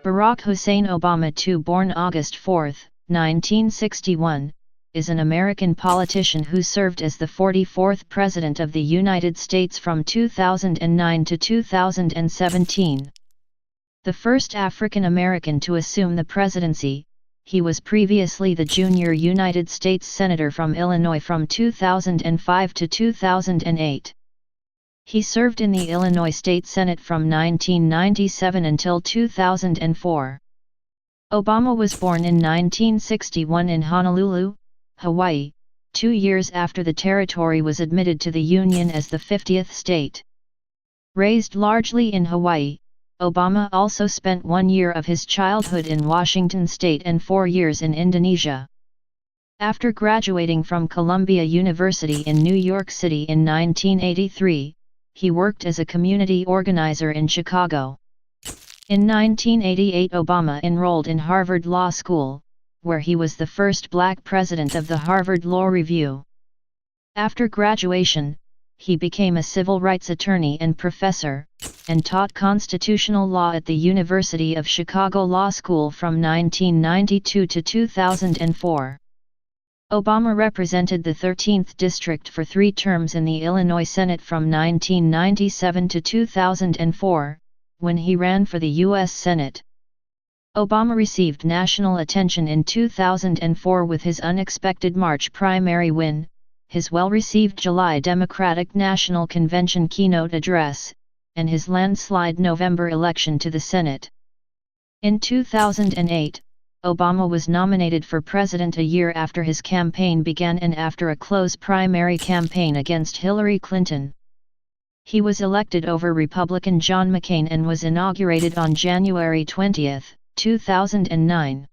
Barack Hussein Obama II, born August 4, 1961, is an American politician who served as the 44th President of the United States from 2009 to 2017. The first African American to assume the presidency, he was previously the junior United States Senator from Illinois from 2005 to 2008. He served in the Illinois State Senate from 1997 until 2004. Obama was born in 1961 in Honolulu, Hawaii, 2 years after the territory was admitted to the Union as the 50th state. Raised largely in Hawaii, Obama also spent 1 year of his childhood in Washington state and 4 years in Indonesia. After graduating from Columbia University in New York City in 1983, he worked as a community organizer in Chicago. In 1988, Obama enrolled in Harvard Law School, where he was the first black president of the Harvard Law Review. After graduation, he became a civil rights attorney and professor, and taught constitutional law at the University of Chicago Law School from 1992 to 2004. Obama represented the 13th District for 3 terms in the Illinois Senate from 1997 to 2004, when he ran for the U.S. Senate. Obama received national attention in 2004 with his unexpected March primary win, his well-received July Democratic National Convention keynote address, and his landslide November election to the Senate. In 2008, Obama was nominated for president a year after his campaign began and after a close primary campaign against Hillary Clinton. He was elected over Republican John McCain and was inaugurated on January 20, 2009.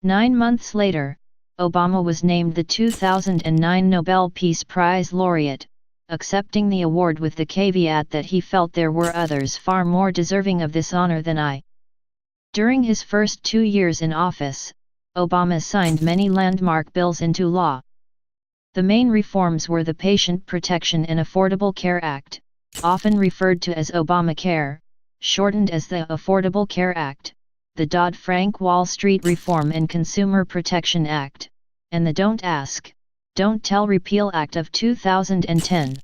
9 months later, Obama was named the 2009 Nobel Peace Prize laureate, accepting the award with the caveat that he felt there were others far more deserving of this honor than I. During his first 2 years in office, Obama signed many landmark bills into law. The main reforms were the Patient Protection and Affordable Care Act, often referred to as Obamacare, shortened as the Affordable Care Act, the Dodd-Frank Wall Street Reform and Consumer Protection Act, and the Don't Ask, Don't Tell Repeal Act of 2010.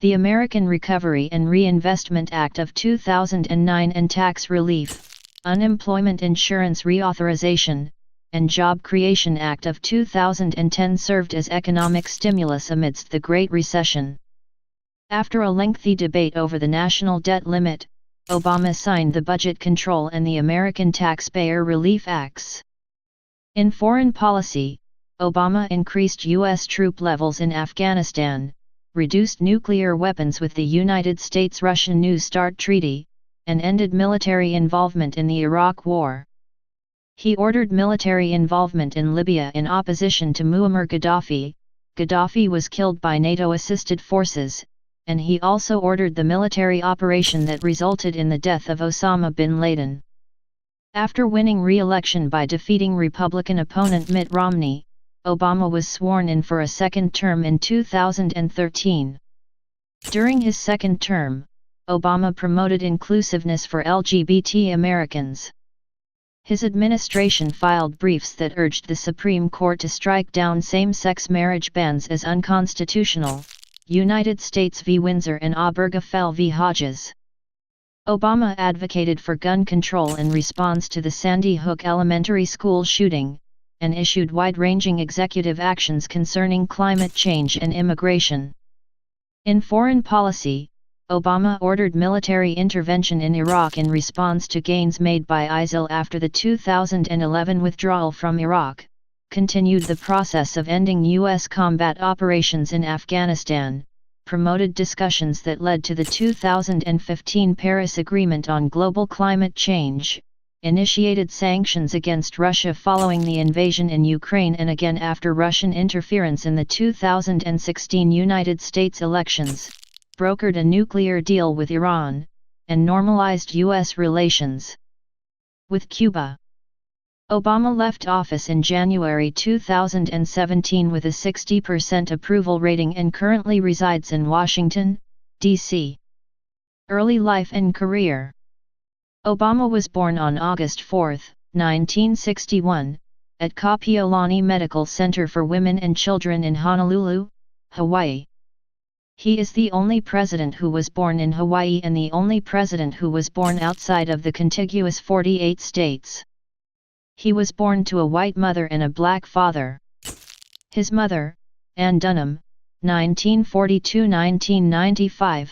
The American Recovery and Reinvestment Act of 2009 and Tax Relief, Unemployment Insurance Reauthorization, and Job Creation Act of 2010 served as economic stimulus amidst the Great Recession. After a lengthy debate over the national debt limit, Obama signed the Budget Control and the American Taxpayer Relief Acts. In foreign policy, Obama increased U.S. troop levels in Afghanistan, reduced nuclear weapons with the United States-Russia New START Treaty, and ended military involvement in the Iraq War. He ordered military involvement in Libya in opposition to Muammar Gaddafi. Gaddafi was killed by NATO-assisted forces, and he also ordered the military operation that resulted in the death of Osama bin Laden. After winning re-election by defeating Republican opponent Mitt Romney, Obama was sworn in for a second term in 2013. During his second term, Obama promoted inclusiveness for LGBT Americans. His administration filed briefs that urged the Supreme Court to strike down same-sex marriage bans as unconstitutional, United States v. Windsor and Obergefell v. Hodges. Obama advocated for gun control in response to the Sandy Hook Elementary School shooting, and issued wide-ranging executive actions concerning climate change and immigration. In foreign policy, Obama ordered military intervention in Iraq in response to gains made by ISIL after the 2011 withdrawal from Iraq, continued the process of ending U.S. combat operations in Afghanistan, promoted discussions that led to the 2015 Paris Agreement on global climate change, initiated sanctions against Russia following the invasion in Ukraine and again after Russian interference in the 2016 United States elections, brokered a nuclear deal with Iran, and normalized U.S. relations with Cuba. Obama left office in January 2017 with a 60% approval rating and currently resides in Washington, D.C. Early life and career. Obama was born on August 4, 1961, at Kapiolani Medical Center for Women and Children in Honolulu, Hawaii. He is the only president who was born in Hawaii and the only president who was born outside of the contiguous 48 states. He was born to a white mother and a black father. His mother, Ann Dunham, 1942–1995,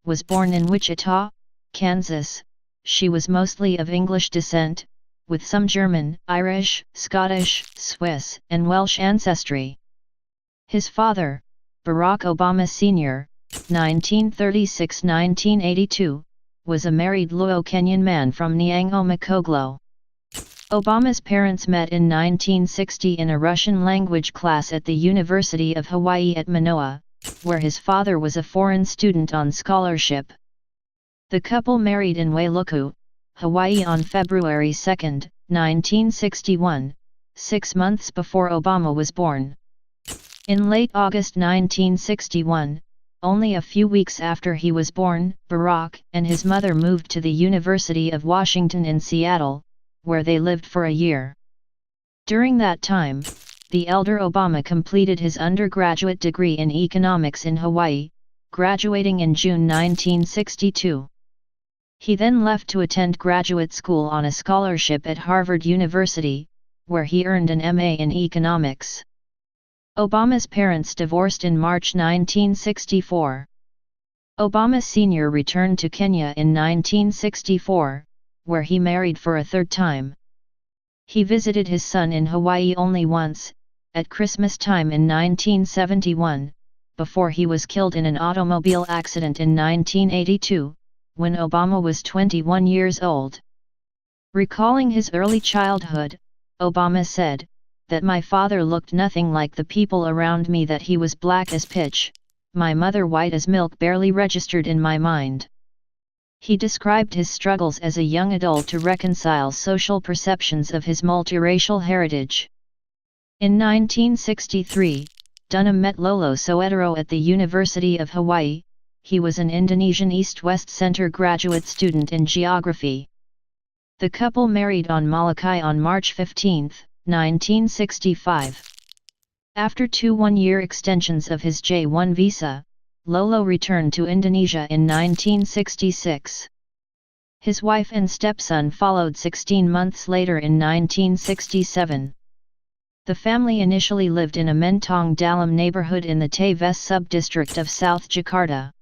was born in Wichita, Kansas. She was mostly of English descent, with some German, Irish, Scottish, Swiss, and Welsh ancestry. His father, Barack Obama Sr., 1936–1982, was a married Luo Kenyan man from Niang'o Makoglo. Obama's parents met in 1960 in a Russian-language class at the University of Hawaii at Manoa, where his father was a foreign student on scholarship. The couple married in Wailuku, Hawaii on February 2, 1961, 6 months before Obama was born. In late August 1961, only a few weeks after he was born, Barack and his mother moved to the University of Washington in Seattle, where they lived for a year. During that time, the elder Obama completed his undergraduate degree in economics in Hawaii, graduating in June 1962. He then left to attend graduate school on a scholarship at Harvard University, where he earned an MA in economics. Obama's parents divorced in March 1964. Obama Sr. returned to Kenya in 1964, where he married for a third time. He visited his son in Hawaii only once, at Christmas time in 1971, before he was killed in an automobile accident in 1982, when Obama was 21 years old. Recalling his early childhood, Obama said, "That my father looked nothing like the people around me, that he was black as pitch, my mother white as milk barely registered in my mind." He described his struggles as a young adult to reconcile social perceptions of his multiracial heritage. In 1963, Dunham met Lolo Soetoro at the University of Hawaii. He was an Indonesian East-West Center graduate student in geography. The couple married on Molokai on March 15, 1965. After 2 one-year extensions of his J-1 visa, Lolo returned to Indonesia in 1966. His wife and stepson followed 16 months later in 1967. The family initially lived in a Mentong Dalam neighborhood in the Tevez sub-district of South Jakarta.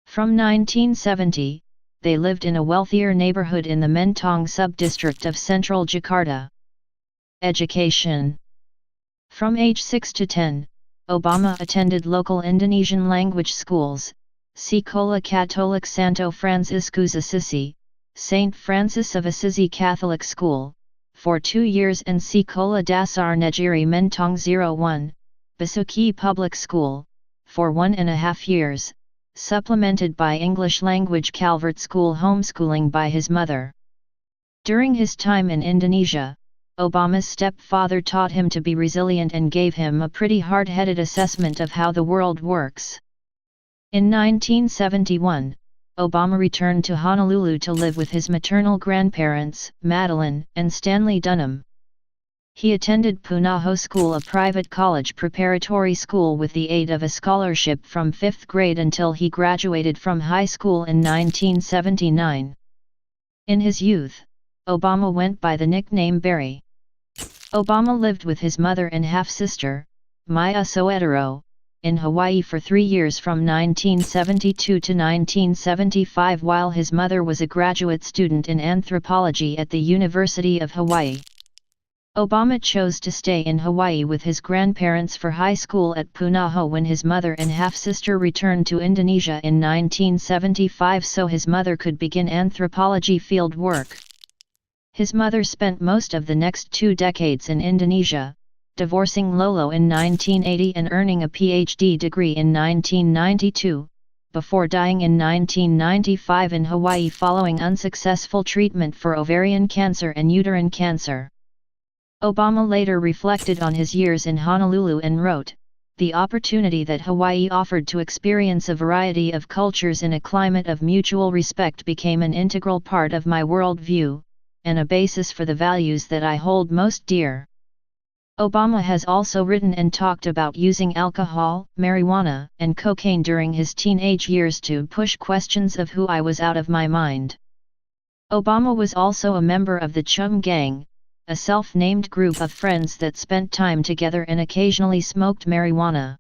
From 1970, they lived in a wealthier neighborhood in the Mentong sub-district of Central Jakarta. Education. From age 6 to 10, Obama attended local Indonesian language schools, Sekolah Katolik Santo Franciscus Assisi, St. Francis of Assisi Catholic School, for 2 years, and Sekolah Dasar Negeri Mentong 01, Basuki Public School, for 1.5 years, supplemented by English language Calvert School homeschooling by his mother. During his time in Indonesia, Obama's stepfather taught him to be resilient and gave him a pretty hard-headed assessment of how the world works. In 1971, Obama returned to Honolulu to live with his maternal grandparents, Madeline and Stanley Dunham. He attended Punahou School, a private college preparatory school, with the aid of a scholarship from 5th grade until he graduated from high school in 1979. In his youth, Obama went by the nickname Barry. Obama lived with his mother and half-sister, Maya Soetoro, in Hawaii for 3 years from 1972 to 1975, while his mother was a graduate student in anthropology at the University of Hawaii. Obama chose to stay in Hawaii with his grandparents for high school at Punahou when his mother and half-sister returned to Indonesia in 1975 so his mother could begin anthropology field work. His mother spent most of the next 2 decades in Indonesia, divorcing Lolo in 1980 and earning a PhD degree in 1992, before dying in 1995 in Hawaii following unsuccessful treatment for ovarian cancer and uterine cancer. Obama later reflected on his years in Honolulu and wrote, the opportunity that Hawaii offered to experience a variety of cultures in a climate of mutual respect became an integral part of my worldview, and a basis for the values that I hold most dear. Obama has also written and talked about using alcohol, marijuana, and cocaine during his teenage years to push questions of who I was out of my mind. Obama was also a member of the Chum Gang, a self-named group of friends that spent time together and occasionally smoked marijuana.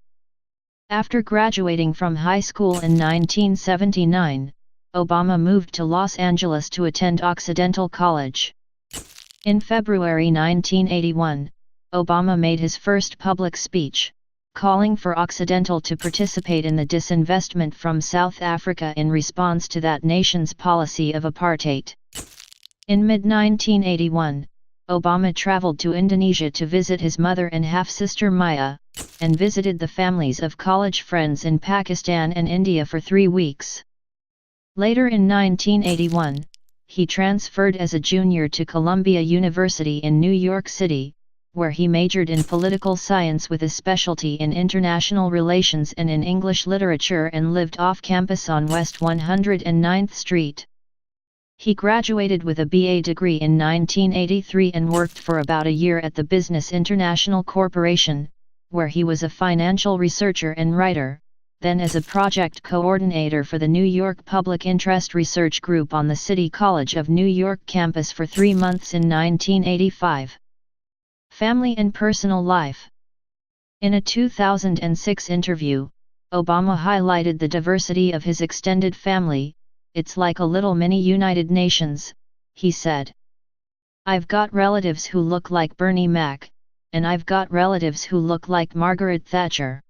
After graduating from high school in 1979, Obama moved to Los Angeles to attend Occidental College. In February 1981, Obama made his first public speech, calling for Occidental to participate in the disinvestment from South Africa in response to that nation's policy of apartheid. In mid-1981, Obama traveled to Indonesia to visit his mother and half-sister Maya, and visited the families of college friends in Pakistan and India for 3 weeks. Later in 1981, he transferred as a junior to Columbia University in New York City, where he majored in political science with a specialty in international relations and in English literature, and lived off campus on West 109th Street. He graduated with a BA degree in 1983 and worked for about a year at the Business International Corporation, where he was a financial researcher and writer, then as a project coordinator for the New York Public Interest Research Group on the City College of New York campus for 3 months in 1985. Family and personal life. In a 2006 interview, Obama highlighted the diversity of his extended family. "It's like a little mini United Nations," he said. "I've got relatives who look like Bernie Mac, and I've got relatives who look like Margaret Thatcher."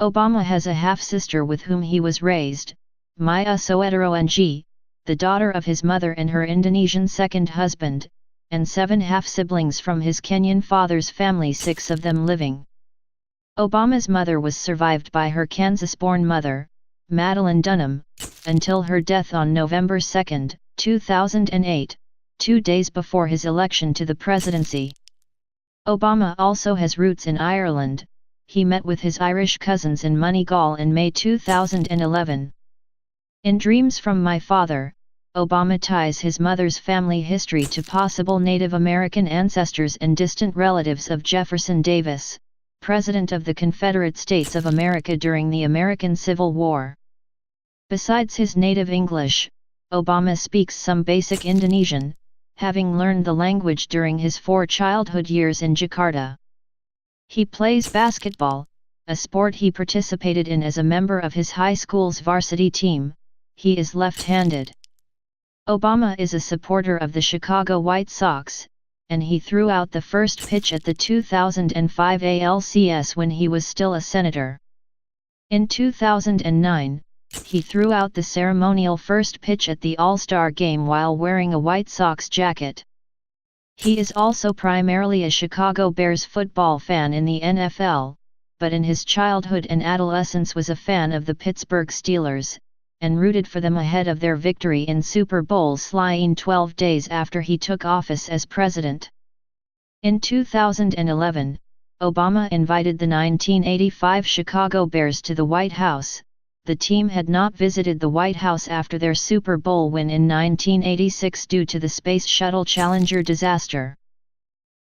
Obama has a half-sister with whom he was raised, Maya Soetoro-Ng, the daughter of his mother and her Indonesian second husband, and 7 half-siblings from his Kenyan father's family, 6 of them living. Obama's mother was survived by her Kansas-born mother, Madeline Dunham, until her death on November 2, 2008, 2 days before his election to the presidency. Obama also has roots in Ireland. He met with his Irish cousins in Moneygall in May 2011. In Dreams from My Father, Obama ties his mother's family history to possible Native American ancestors and distant relatives of Jefferson Davis, President of the Confederate States of America during the American Civil War. Besides his native English, Obama speaks some basic Indonesian, having learned the language during his 4 childhood years in Jakarta. He plays basketball, a sport he participated in as a member of his high school's varsity team. He is left-handed. Obama is a supporter of the Chicago White Sox, and he threw out the first pitch at the 2005 ALCS when he was still a senator. In 2009, he threw out the ceremonial first pitch at the All-Star Game while wearing a White Sox jacket. He is also primarily a Chicago Bears football fan in the NFL, but in his childhood and adolescence was a fan of the Pittsburgh Steelers, and rooted for them ahead of their victory in Super Bowl XLIX 12 days after he took office as president. In 2011, Obama invited the 1985 Chicago Bears to the White House. The team had not visited the White House after their Super Bowl win in 1986 due to the Space Shuttle Challenger disaster.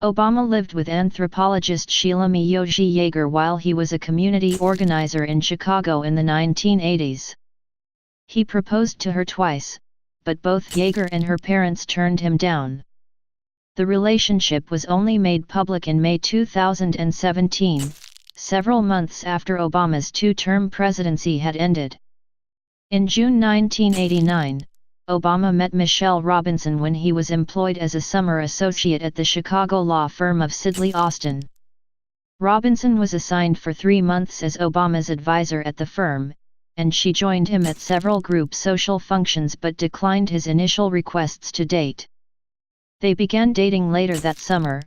Obama lived with anthropologist Sheila Miyoshi Yeager while he was a community organizer in Chicago in the 1980s. He proposed to her twice, but both Yeager and her parents turned him down. The relationship was only made public in May 2017, several months after Obama's 2-term presidency had ended. In June 1989, Obama met Michelle Robinson when he was employed as a summer associate at the Chicago law firm of Sidley Austin. Robinson was assigned for 3 months as Obama's advisor at the firm, and she joined him at several group social functions but declined his initial requests to date. They began dating later that summer,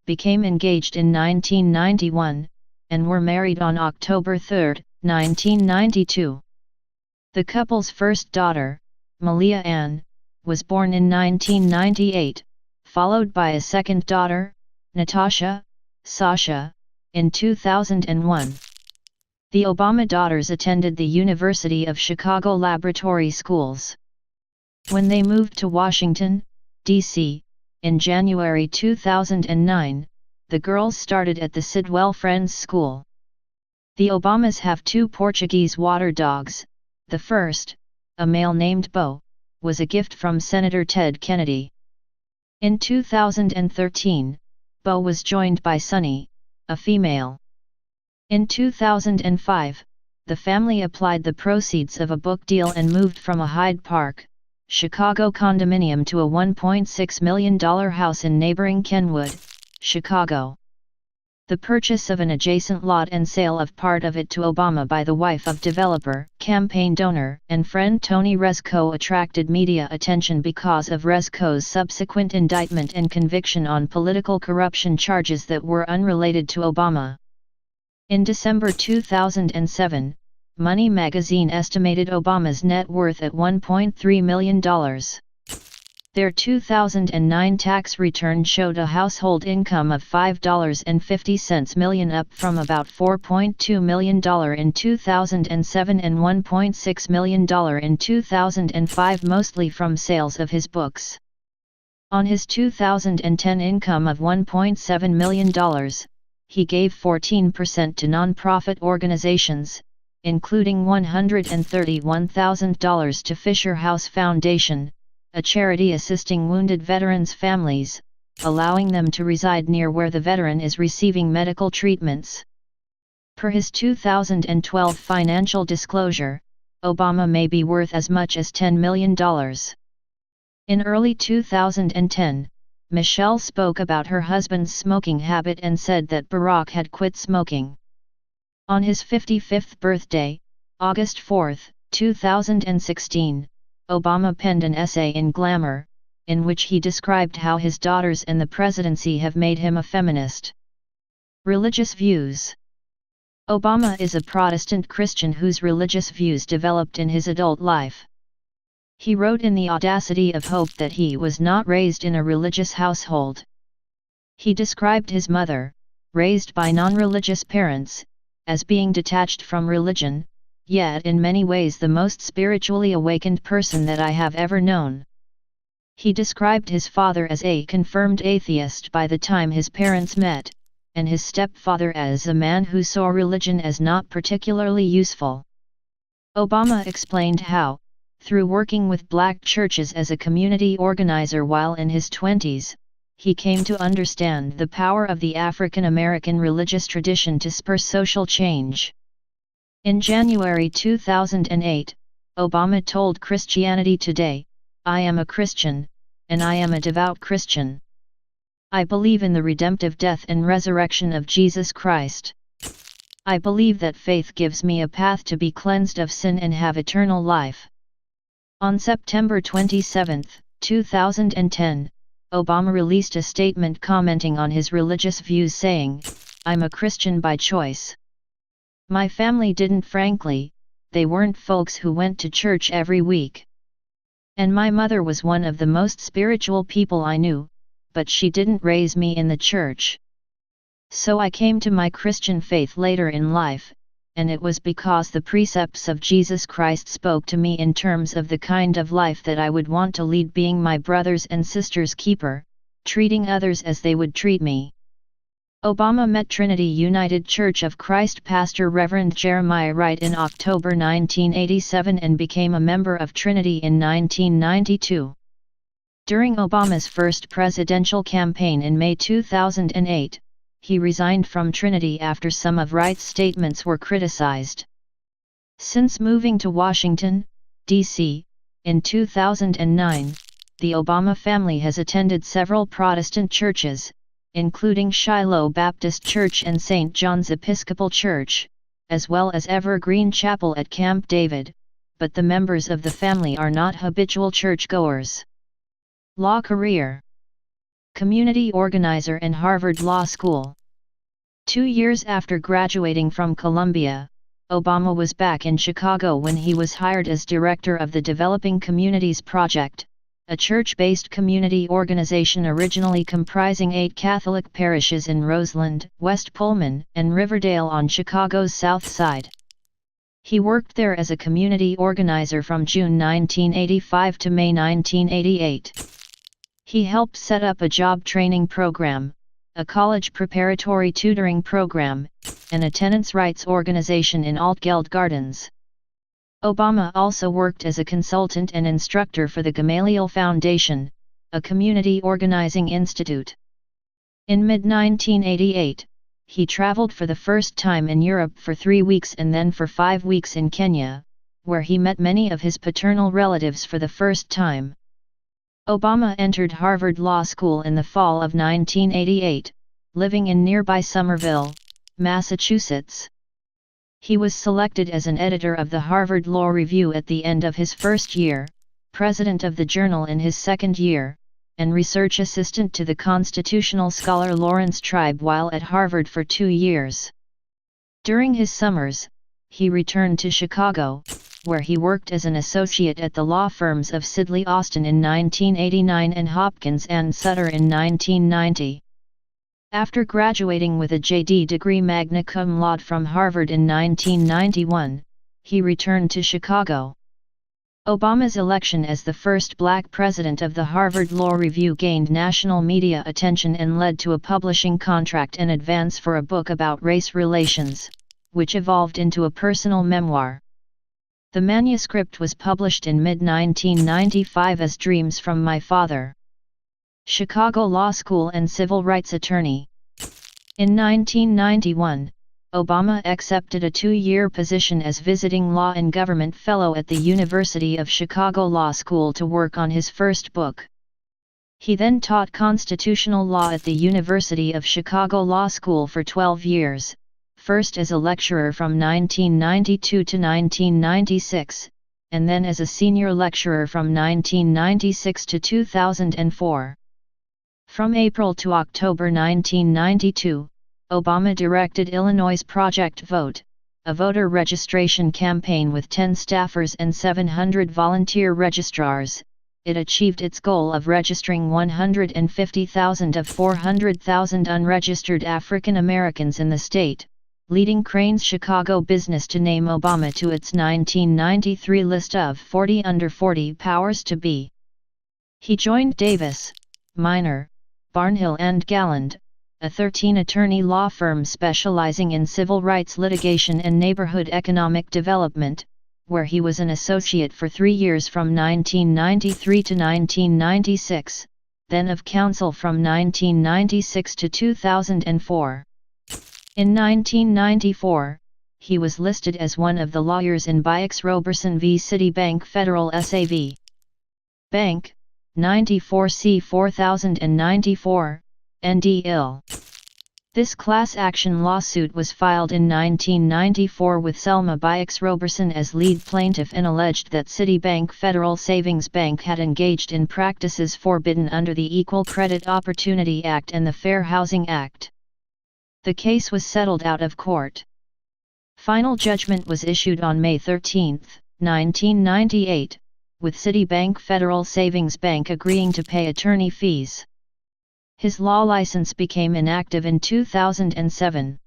became engaged in 1991, and were married on October 3, 1992. The couple's first daughter, Malia Ann, was born in 1998, followed by a second daughter, Natasha, Sasha, in 2001. The Obama daughters attended the University of Chicago Laboratory Schools. When they moved to Washington, D.C., in January 2009, the girls started at the Sidwell Friends School. The Obamas have 2 Portuguese water dogs. The first, a male named Bo, was a gift from Senator Ted Kennedy. In 2013, Bo was joined by Sunny, a female. In 2005, the family applied the proceeds of a book deal and moved from a Hyde Park, Chicago condominium to a $1.6 million house in neighboring Kenwood, Chicago. The purchase of an adjacent lot and sale of part of it to Obama by the wife of developer, campaign donor, and friend Tony Rezko attracted media attention because of Rezko's subsequent indictment and conviction on political corruption charges that were unrelated to Obama. In December 2007, Money magazine estimated Obama's net worth at $1.3 million. Their 2009 tax return showed a household income of $5.50 million, up from about $4.2 million in 2007 and $1.6 million in 2005, mostly from sales of his books. On his 2010 income of $1.7 million, he gave 14% to nonprofit organizations, including $131,000 to Fisher House Foundation, a charity assisting wounded veterans' families, allowing them to reside near where the veteran is receiving medical treatments. Per his 2012 financial disclosure, Obama may be worth as much as $10 million. In early 2010, Michelle spoke about her husband's smoking habit and said that Barack had quit smoking. On his 55th birthday, August 4, 2016, Obama penned an essay in Glamour, in which he described how his daughters and the presidency have made him a feminist. Religious views. Obama is a Protestant Christian whose religious views developed in his adult life. He wrote in The Audacity of Hope that he was not raised in a religious household. He described his mother, raised by non-religious parents, as being detached from religion, yet in many ways the most spiritually awakened person that I have ever known. He described his father as a confirmed atheist by the time his parents met, and his stepfather as a man who saw religion as not particularly useful. Obama explained how, through working with black churches as a community organizer while in his 20s, he came to understand the power of the African American religious tradition to spur social change. In January 2008, Obama told Christianity Today, "I am a Christian, and I am a devout Christian. I believe in the redemptive death and resurrection of Jesus Christ. I believe that faith gives me a path to be cleansed of sin and have eternal life." On September 27, 2010, Obama released a statement commenting on his religious views, saying, "I'm a Christian by choice. My family didn't, frankly, they weren't folks who went to church every week. And my mother was one of the most spiritual people I knew, but she didn't raise me in the church. So I came to my Christian faith later in life, and it was because the precepts of Jesus Christ spoke to me in terms of the kind of life that I would want to lead, being my brothers and sisters' keeper, treating others as they would treat me." Obama met Trinity United Church of Christ pastor Reverend Jeremiah Wright in October 1987 and became a member of Trinity in 1992. During Obama's first presidential campaign in May 2008, he resigned from Trinity after some of Wright's statements were criticized. Since moving to Washington, D.C., in 2009, the Obama family has attended several Protestant churches, including Shiloh Baptist Church and St. John's Episcopal Church, as well as Evergreen Chapel at Camp David, but the members of the family are not habitual churchgoers. Law career. Community organizer and Harvard Law School. 2 years after graduating from Columbia, Obama was back in Chicago when he was hired as director of the Developing Communities Project, a church-based community organization originally comprising 8 Catholic parishes in Roseland, West Pullman, and Riverdale on Chicago's South Side. He worked there as a community organizer from June 1985 to May 1988. He helped set up a job training program, a college preparatory tutoring program, and a tenants' rights organization in Altgeld Gardens. Obama also worked as a consultant and instructor for the Gamaliel Foundation, a community organizing institute. In mid-1988, he traveled for the first time in Europe for 3 weeks and then for 5 weeks in Kenya, where he met many of his paternal relatives for the first time. Obama entered Harvard Law School in the fall of 1988, living in nearby Somerville, Massachusetts. He was selected as an editor of the Harvard Law Review at the end of his first year, president of the journal in his second year, and research assistant to the constitutional scholar Lawrence Tribe while at Harvard for 2 years. During his summers, he returned to Chicago, where he worked as an associate at the law firms of Sidley Austin in 1989 and Hopkins and Sutter in 1990. After graduating with a JD degree magna cum laude from Harvard in 1991, he returned to Chicago. Obama's election as the first black president of the Harvard Law Review gained national media attention and led to a publishing contract and advance for a book about race relations, which evolved into a personal memoir. The manuscript was published in mid-1995 as Dreams from My Father. Chicago Law School and civil rights attorney. In 1991, Obama accepted a 2-year position as visiting law and government fellow at the University of Chicago Law School to work on his first book. He then taught constitutional law at the University of Chicago Law School for 12 years, first as a lecturer from 1992 to 1996, and then as a senior lecturer from 1996 to 2004. From April to October 1992, Obama directed Illinois' Project Vote, a voter registration campaign with 10 staffers and 700 volunteer registrars. It achieved its goal of registering 150,000 of 400,000 unregistered African Americans in the state, leading Crain's Chicago business to name Obama to its 1993 list of 40 under 40 powers to be. He joined Davis, Minor, Barnhill and Galland, a 13-attorney law firm specializing in civil rights litigation and neighborhood economic development, where he was an associate for 3 years from 1993 to 1996, then of counsel from 1996 to 2004. In 1994, he was listed as one of the lawyers in Bix Roberson v. Citibank Federal S.A.V. Bank, 94 C 4094, ND-IL. This class action lawsuit was filed in 1994 with Selma Bix Roberson as lead plaintiff and alleged that Citibank Federal Savings Bank had engaged in practices forbidden under the Equal Credit Opportunity Act and the Fair Housing Act. The case was settled out of court. Final judgment was issued on May 13, 1998, with Citibank Federal Savings Bank agreeing to pay attorney fees. His law license became inactive in 2007.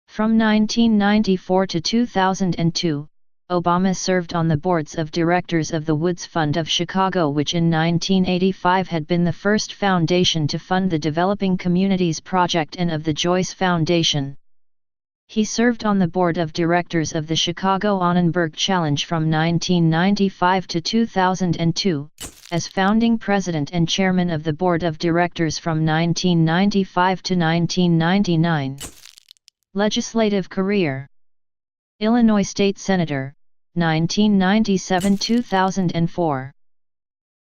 From 1994 to 2002, Obama served on the boards of directors of the Woods Fund of Chicago, which in 1985 had been the first foundation to fund the Developing Communities Project, and of the Joyce Foundation. He served on the board of directors of the Chicago Annenberg Challenge from 1995 to 2002, as founding president and chairman of the board of directors from 1995 to 1999. Legislative career: Illinois State Senator, 1997–2004.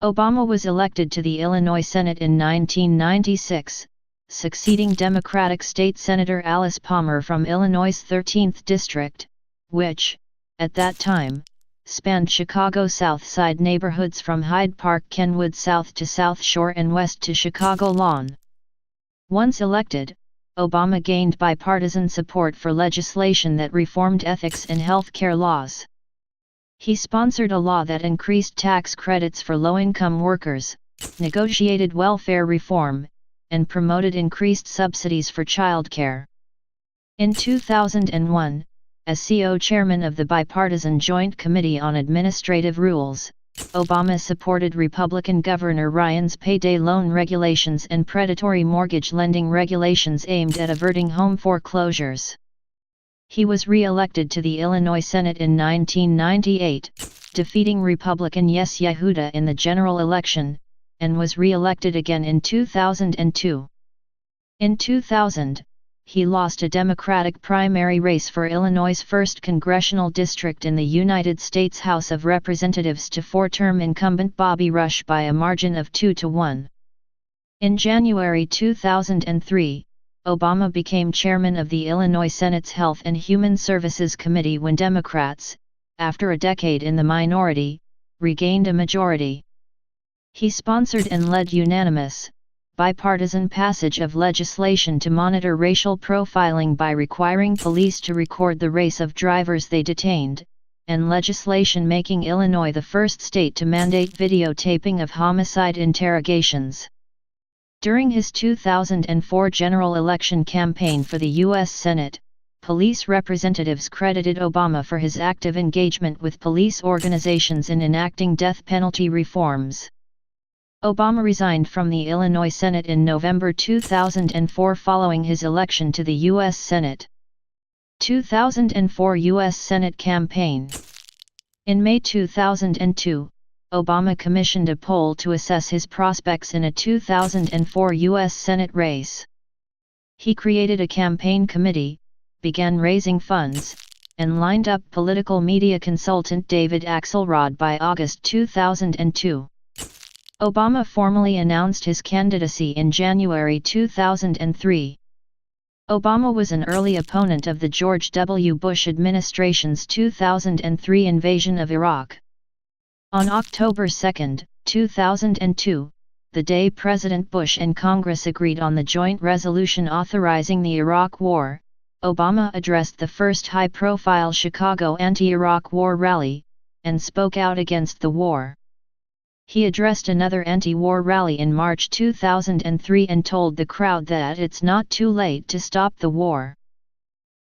Obama was elected to the Illinois Senate in 1996, succeeding Democratic State Senator Alice Palmer from Illinois' 13th District, which, at that time, spanned Chicago's South Side neighborhoods from Hyde Park Kenwood South to South Shore and west to Chicago Lawn. Once elected, Obama gained bipartisan support for legislation that reformed ethics and health care laws. He sponsored a law that increased tax credits for low-income workers, negotiated welfare reform, and promoted increased subsidies for childcare. In 2001, As CO chairman of the bipartisan Joint Committee on Administrative Rules, Obama supported Republican Governor Ryan's payday loan regulations and predatory mortgage lending regulations aimed at averting home foreclosures. He was re-elected to the Illinois Senate in 1998, defeating Republican Yes Yehuda in the general election, and was re-elected again in 2002. In 2000, he lost a Democratic primary race for Illinois' 1st congressional district in the United States House of Representatives to four-term incumbent Bobby Rush by a margin of 2-1. In January 2003, Obama became chairman of the Illinois Senate's Health and Human Services Committee when Democrats, after a decade in the minority, regained a majority. He sponsored and led unanimous, bipartisan passage of legislation to monitor racial profiling by requiring police to record the race of drivers they detained, and legislation making Illinois the first state to mandate videotaping of homicide interrogations. During his 2004 general election campaign for the U.S. Senate, police representatives credited Obama for his active engagement with police organizations in enacting death penalty reforms. Obama resigned from the Illinois Senate in November 2004 following his election to the U.S. Senate. 2004 U.S. Senate campaign. In May 2002, Obama commissioned a poll to assess his prospects in a 2004 U.S. Senate race. He created a campaign committee, began raising funds, and lined up political media consultant David Axelrod by August 2002. Obama formally announced his candidacy in January 2003. Obama was an early opponent of the George W. Bush administration's 2003 invasion of Iraq. On October 2, 2002, the day President Bush and Congress agreed on the joint resolution authorizing the Iraq War, Obama addressed the first high-profile Chicago anti-Iraq war rally, and spoke out against the war. He addressed another anti-war rally in March 2003 and told the crowd that it's not too late to stop the war.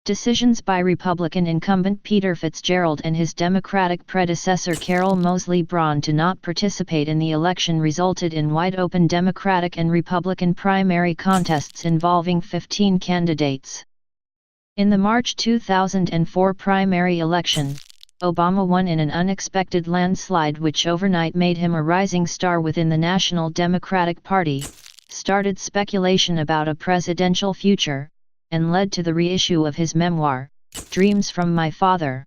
Decisions by Republican incumbent Peter Fitzgerald and his Democratic predecessor Carol Moseley Braun to not participate in the election resulted in wide-open Democratic and Republican primary contests involving 15 candidates. In the March 2004 primary election, Obama won in an unexpected landslide which overnight made him a rising star within the National Democratic Party, started speculation about a presidential future, and led to the reissue of his memoir, Dreams from My Father.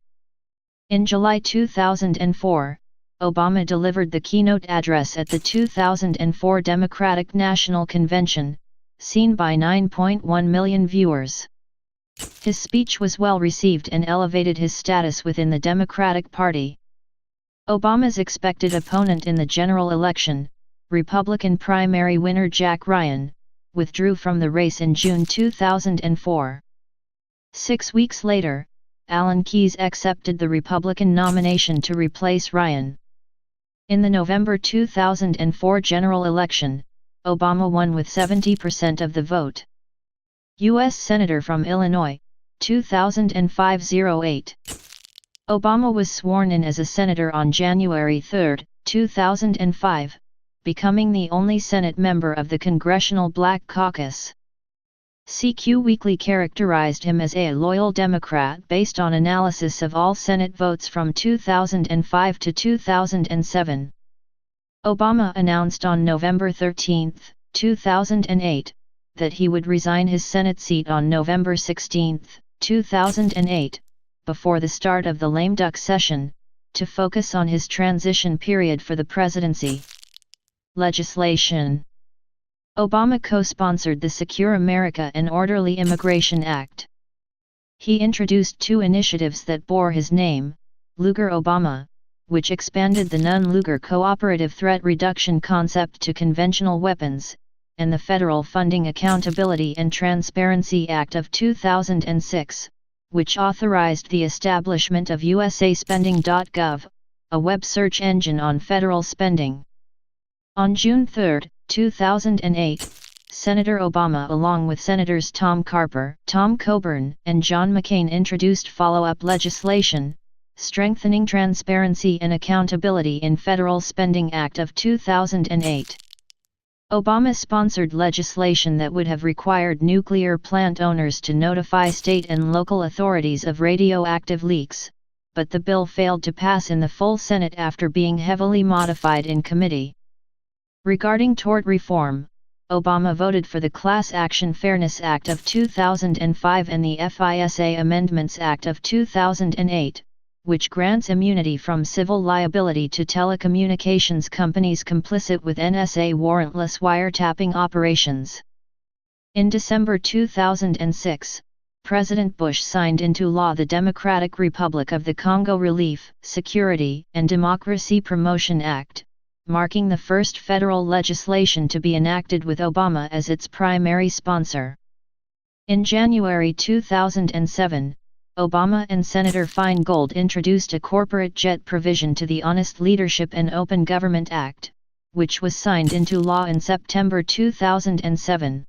In July 2004, Obama delivered the keynote address at the 2004 Democratic National Convention, seen by 9.1 million viewers. His speech was well received and elevated his status within the Democratic Party. Obama's expected opponent in the general election, Republican primary winner Jack Ryan, withdrew from the race in June 2004. 6 weeks later, Alan Keyes accepted the Republican nomination to replace Ryan. In the November 2004 general election, Obama won with 70% of the vote. U.S. Senator from Illinois, 2005-08. Obama was sworn in as a senator on January 3, 2005, becoming the only Senate member of the Congressional Black Caucus. CQ Weekly characterized him as a loyal Democrat based on analysis of all Senate votes from 2005 to 2007. Obama announced on November 13, 2008, that he would resign his Senate seat on November 16, 2008, before the start of the lame duck session, to focus on his transition period for the presidency. Legislation. Obama co-sponsored the Secure America and Orderly Immigration Act. He introduced two initiatives that bore his name, Lugar-Obama, which expanded the non-Lugar cooperative threat reduction concept to conventional weapons, and the Federal Funding Accountability and Transparency Act of 2006, which authorized the establishment of USAspending.gov, a web search engine on federal spending. On June 3, 2008, Senator Obama along with Senators Tom Carper, Tom Coburn, and John McCain introduced follow-up legislation, strengthening transparency and accountability in Federal Spending Act of 2008. Obama sponsored legislation that would have required nuclear plant owners to notify state and local authorities of radioactive leaks, but the bill failed to pass in the full Senate after being heavily modified in committee. Regarding tort reform, Obama voted for the Class Action Fairness Act of 2005 and the FISA Amendments Act of 2008, which grants immunity from civil liability to telecommunications companies complicit with NSA warrantless wiretapping operations. In December 2006, President Bush signed into law the Democratic Republic of the Congo Relief, Security, and Democracy Promotion Act, marking the first federal legislation to be enacted with Obama as its primary sponsor. In January 2007, Obama and Senator Feingold introduced a corporate jet provision to the Honest Leadership and Open Government Act, which was signed into law in September 2007.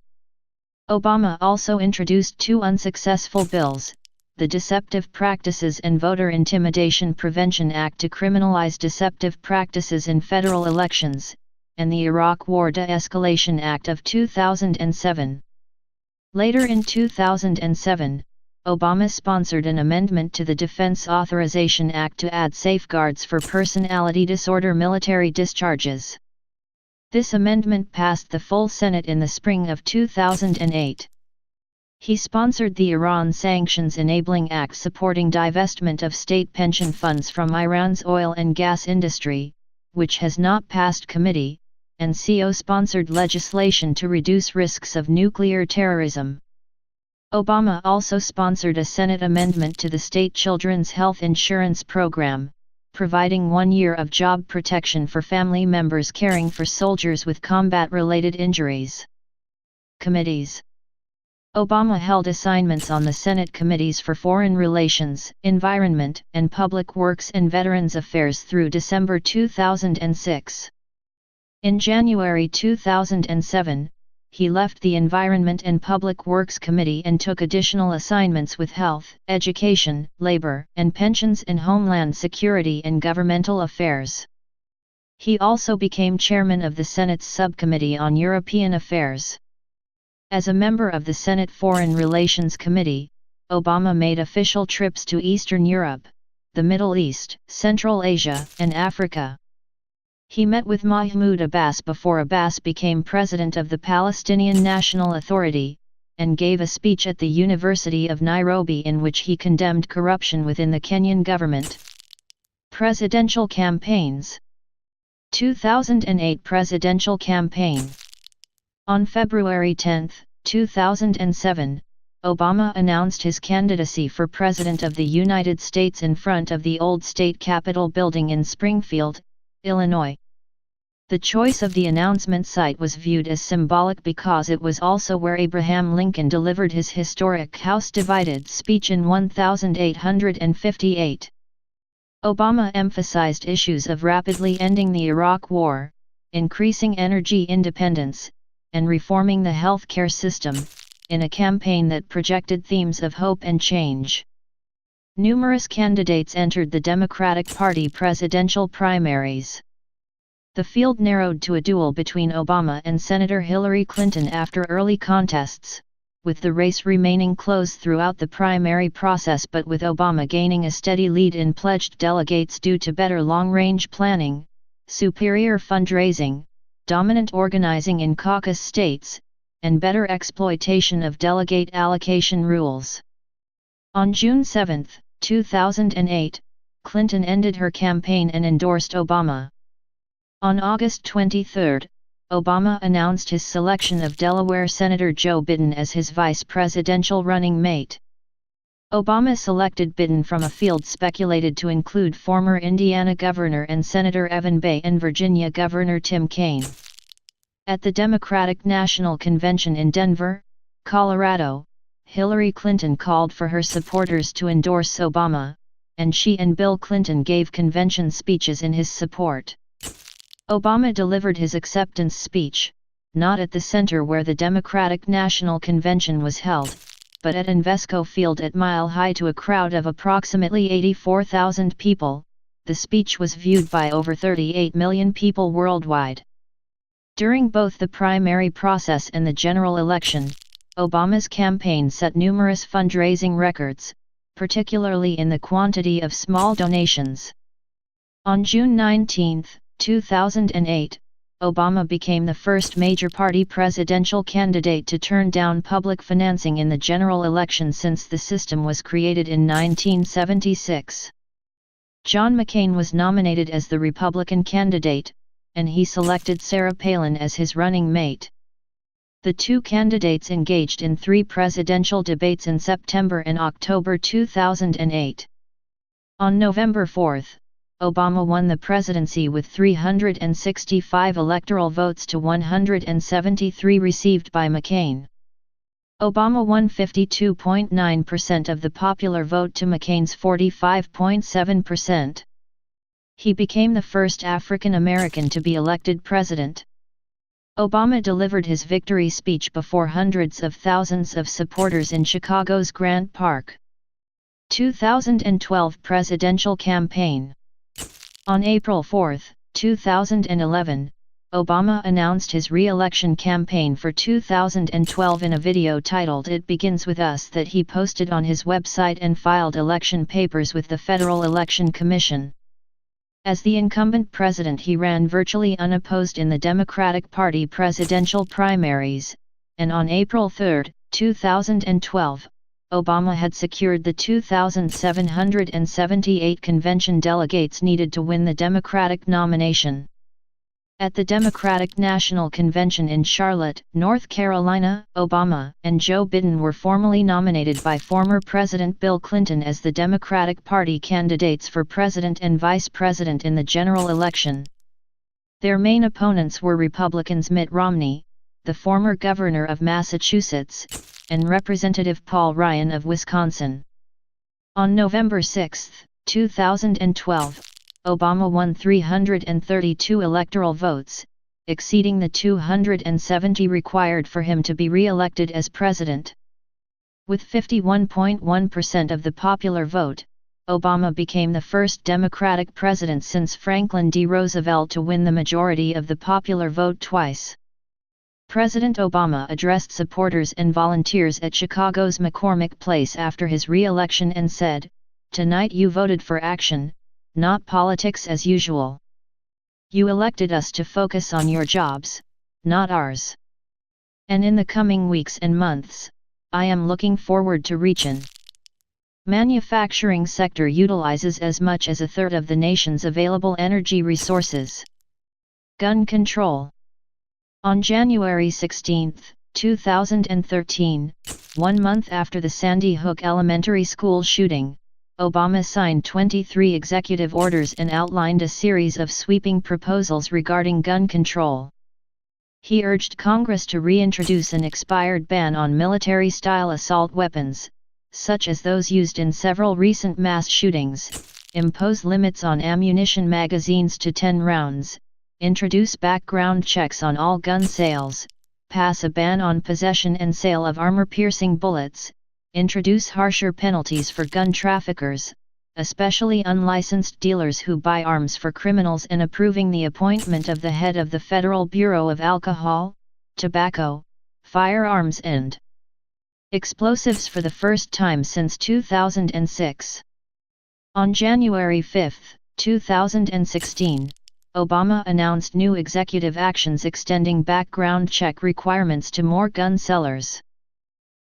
Obama also introduced two unsuccessful bills, the Deceptive Practices and Voter Intimidation Prevention Act to criminalize deceptive practices in federal elections, and the Iraq War De-Escalation Act of 2007. Later in 2007, Obama sponsored an amendment to the Defense Authorization Act to add safeguards for personality disorder military discharges. This amendment passed the full Senate in the spring of 2008. He sponsored the Iran Sanctions Enabling Act supporting divestment of state pension funds from Iran's oil and gas industry, which has not passed committee, and co-sponsored legislation to reduce risks of nuclear terrorism. Obama also sponsored a Senate amendment to the state children's health insurance program, providing 1 year of job protection for family members caring for soldiers with combat-related injuries. Committees. Obama held assignments on the Senate Committees for Foreign Relations, Environment, and Public Works and Veterans Affairs through December 2006. In January 2007, he left the Environment and Public Works Committee and took additional assignments with Health, Education, Labor, and Pensions and Homeland Security and Governmental Affairs. He also became chairman of the Senate's Subcommittee on European Affairs. As a member of the Senate Foreign Relations Committee, Obama made official trips to Eastern Europe, the Middle East, Central Asia, and Africa. He met with Mahmoud Abbas before Abbas became president of the Palestinian National Authority, and gave a speech at the University of Nairobi in which he condemned corruption within the Kenyan government. Presidential campaigns. 2008 Presidential Campaign. On February 10, 2007, Obama announced his candidacy for President of the United States in front of the old state Capitol building in Springfield, Illinois. The choice of the announcement site was viewed as symbolic because it was also where Abraham Lincoln delivered his historic House Divided speech in 1858. Obama emphasized issues of rapidly ending the Iraq War, increasing energy independence, and reforming the healthcare system, in a campaign that projected themes of hope and change. Numerous candidates entered the Democratic Party presidential primaries. The field narrowed to a duel between Obama and Senator Hillary Clinton after early contests, with the race remaining close throughout the primary process but with Obama gaining a steady lead in pledged delegates due to better long-range planning, superior fundraising, dominant organizing in caucus states, and better exploitation of delegate allocation rules. On June 7, 2008, Clinton ended her campaign and endorsed Obama. On August 23, Obama announced his selection of Delaware Senator Joe Biden as his vice presidential running mate. Obama selected Biden from a field speculated to include former Indiana Governor and Senator Evan Bayh and Virginia Governor Tim Kaine. At the Democratic National Convention in Denver, Colorado, Hillary Clinton called for her supporters to endorse Obama, and she and Bill Clinton gave convention speeches in his support. Obama delivered his acceptance speech, not at the center where the Democratic National Convention was held, but at Invesco Field at Mile High to a crowd of approximately 84,000 people. The speech was viewed by over 38 million people worldwide. During both the primary process and the general election, Obama's campaign set numerous fundraising records, particularly in the quantity of small donations. On June 19, 2008, Obama became the first major party presidential candidate to turn down public financing in the general election since the system was created in 1976. John McCain was nominated as the Republican candidate, and he selected Sarah Palin as his running mate. The two candidates engaged in 3 presidential debates in September and October 2008. On November 4, Obama won the presidency with 365 electoral votes to 173 received by McCain. Obama won 52.9% of the popular vote to McCain's 45.7%. He became the first African American to be elected president. Obama delivered his victory speech before hundreds of thousands of supporters in Chicago's Grant Park. 2012 Presidential Campaign. On April 4, 2011, Obama announced his re-election campaign for 2012 in a video titled "It Begins With Us" that he posted on his website and filed election papers with the Federal Election Commission. As the incumbent president, he ran virtually unopposed in the Democratic Party presidential primaries, and on April 3, 2012, Obama had secured the 2,778 convention delegates needed to win the Democratic nomination. At the Democratic National Convention in Charlotte, North Carolina, Obama and Joe Biden were formally nominated by former President Bill Clinton as the Democratic Party candidates for president and vice president in the general election. Their main opponents were Republicans Mitt Romney, the former governor of Massachusetts, and Representative Paul Ryan of Wisconsin. On November 6, 2012, Obama won 332 electoral votes, exceeding the 270 required for him to be re-elected as president. With 51.1% of the popular vote, Obama became the first Democratic president since Franklin D. Roosevelt to win the majority of the popular vote twice. President Obama addressed supporters and volunteers at Chicago's McCormick Place after his re-election and said, "Tonight you voted for action, not politics as usual. You elected us to focus on your jobs, not ours. And in the coming weeks and months, I am looking forward to reaching." Manufacturing sector utilizes as much as a third of the nation's available energy resources. Gun control. On January 16, 2013, 1 month after the Sandy Hook Elementary School shooting, Obama signed 23 executive orders and outlined a series of sweeping proposals regarding gun control. He urged Congress to reintroduce an expired ban on military-style assault weapons, such as those used in several recent mass shootings, impose limits on ammunition magazines to 10 rounds, introduce background checks on all gun sales, pass a ban on possession and sale of armor-piercing bullets, introduce harsher penalties for gun traffickers, especially unlicensed dealers who buy arms for criminals, and approving the appointment of the head of the Federal Bureau of Alcohol, Tobacco, Firearms and Explosives for the first time since 2006. On January 5, 2016, Obama announced new executive actions extending background check requirements to more gun sellers.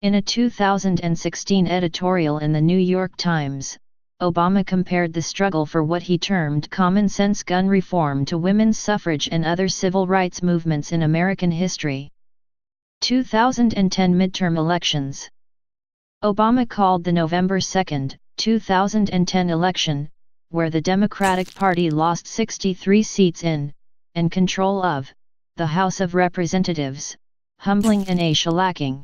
In a 2016 editorial in the New York Times, Obama compared the struggle for what he termed common-sense gun reform to women's suffrage and other civil rights movements in American history. 2010 midterm elections. Obama called the November 2, 2010 election, where the Democratic Party lost 63 seats in, and control of, the House of Representatives, humbling and shellacking.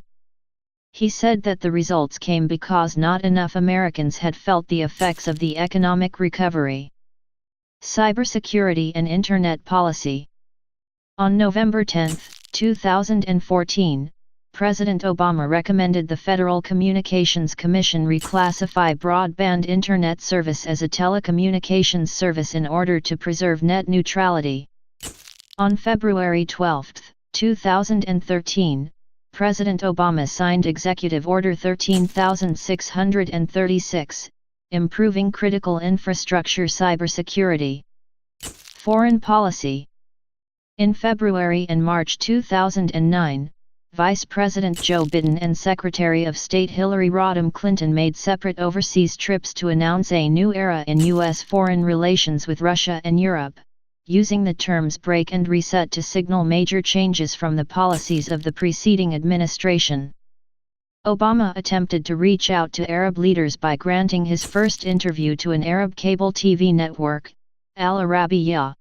He said that the results came because not enough Americans had felt the effects of the economic recovery. Cybersecurity and Internet policy. On November 10, 2014, President Obama recommended the Federal Communications Commission reclassify broadband internet service as a telecommunications service in order to preserve net neutrality. On February 12, 2013, President Obama signed Executive Order 13636, improving critical infrastructure cybersecurity. Foreign policy. In February and March 2009, Vice President Joe Biden and Secretary of State Hillary Rodham Clinton made separate overseas trips to announce a new era in U.S. foreign relations with Russia and Europe, using the terms break and reset to signal major changes from the policies of the preceding administration. Obama attempted to reach out to Arab leaders by granting his first interview to an Arab cable TV network, Al Arabiya.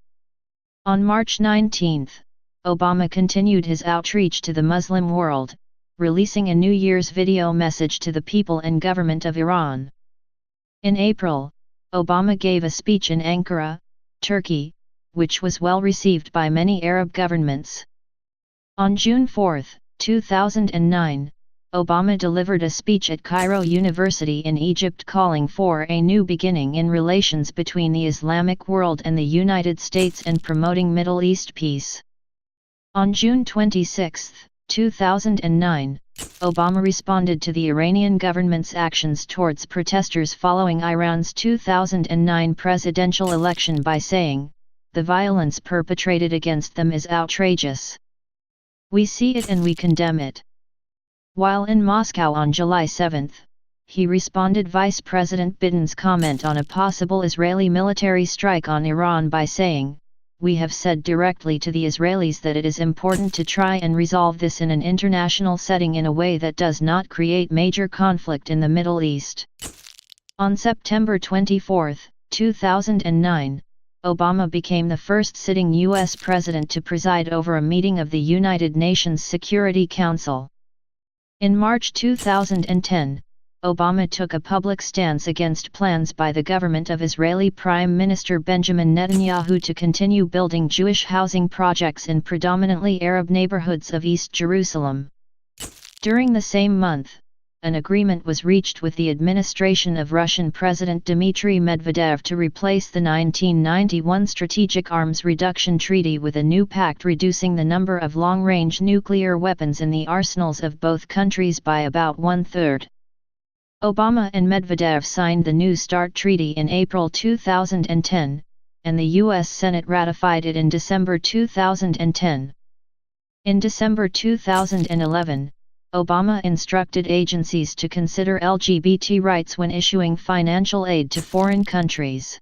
On March 19, Obama continued his outreach to the Muslim world, releasing a New Year's video message to the people and government of Iran. In April, Obama gave a speech in Ankara, Turkey, which was well received by many Arab governments. On June 4, 2009, Obama delivered a speech at Cairo University in Egypt calling for a new beginning in relations between the Islamic world and the United States and promoting Middle East peace. On June 26, 2009, Obama responded to the Iranian government's actions towards protesters following Iran's 2009 presidential election by saying, "The violence perpetrated against them is outrageous. We see it and we condemn it." While in Moscow on July 7, he responded Vice President Biden's comment on a possible Israeli military strike on Iran by saying, "We have said directly to the Israelis that it is important to try and resolve this in an international setting in a way that does not create major conflict in the Middle East." On September 24, 2009, Obama became the first sitting U.S. president to preside over a meeting of the United Nations Security Council. In March 2010, Obama took a public stance against plans by the government of Israeli Prime Minister Benjamin Netanyahu to continue building Jewish housing projects in predominantly Arab neighborhoods of East Jerusalem. During the same month, an agreement was reached with the administration of Russian President Dmitry Medvedev to replace the 1991 Strategic Arms Reduction Treaty with a new pact reducing the number of long-range nuclear weapons in the arsenals of both countries by about one-third. Obama and Medvedev signed the New START Treaty in April 2010, and the U.S. Senate ratified it in December 2010. In December 2011, Obama instructed agencies to consider LGBT rights when issuing financial aid to foreign countries.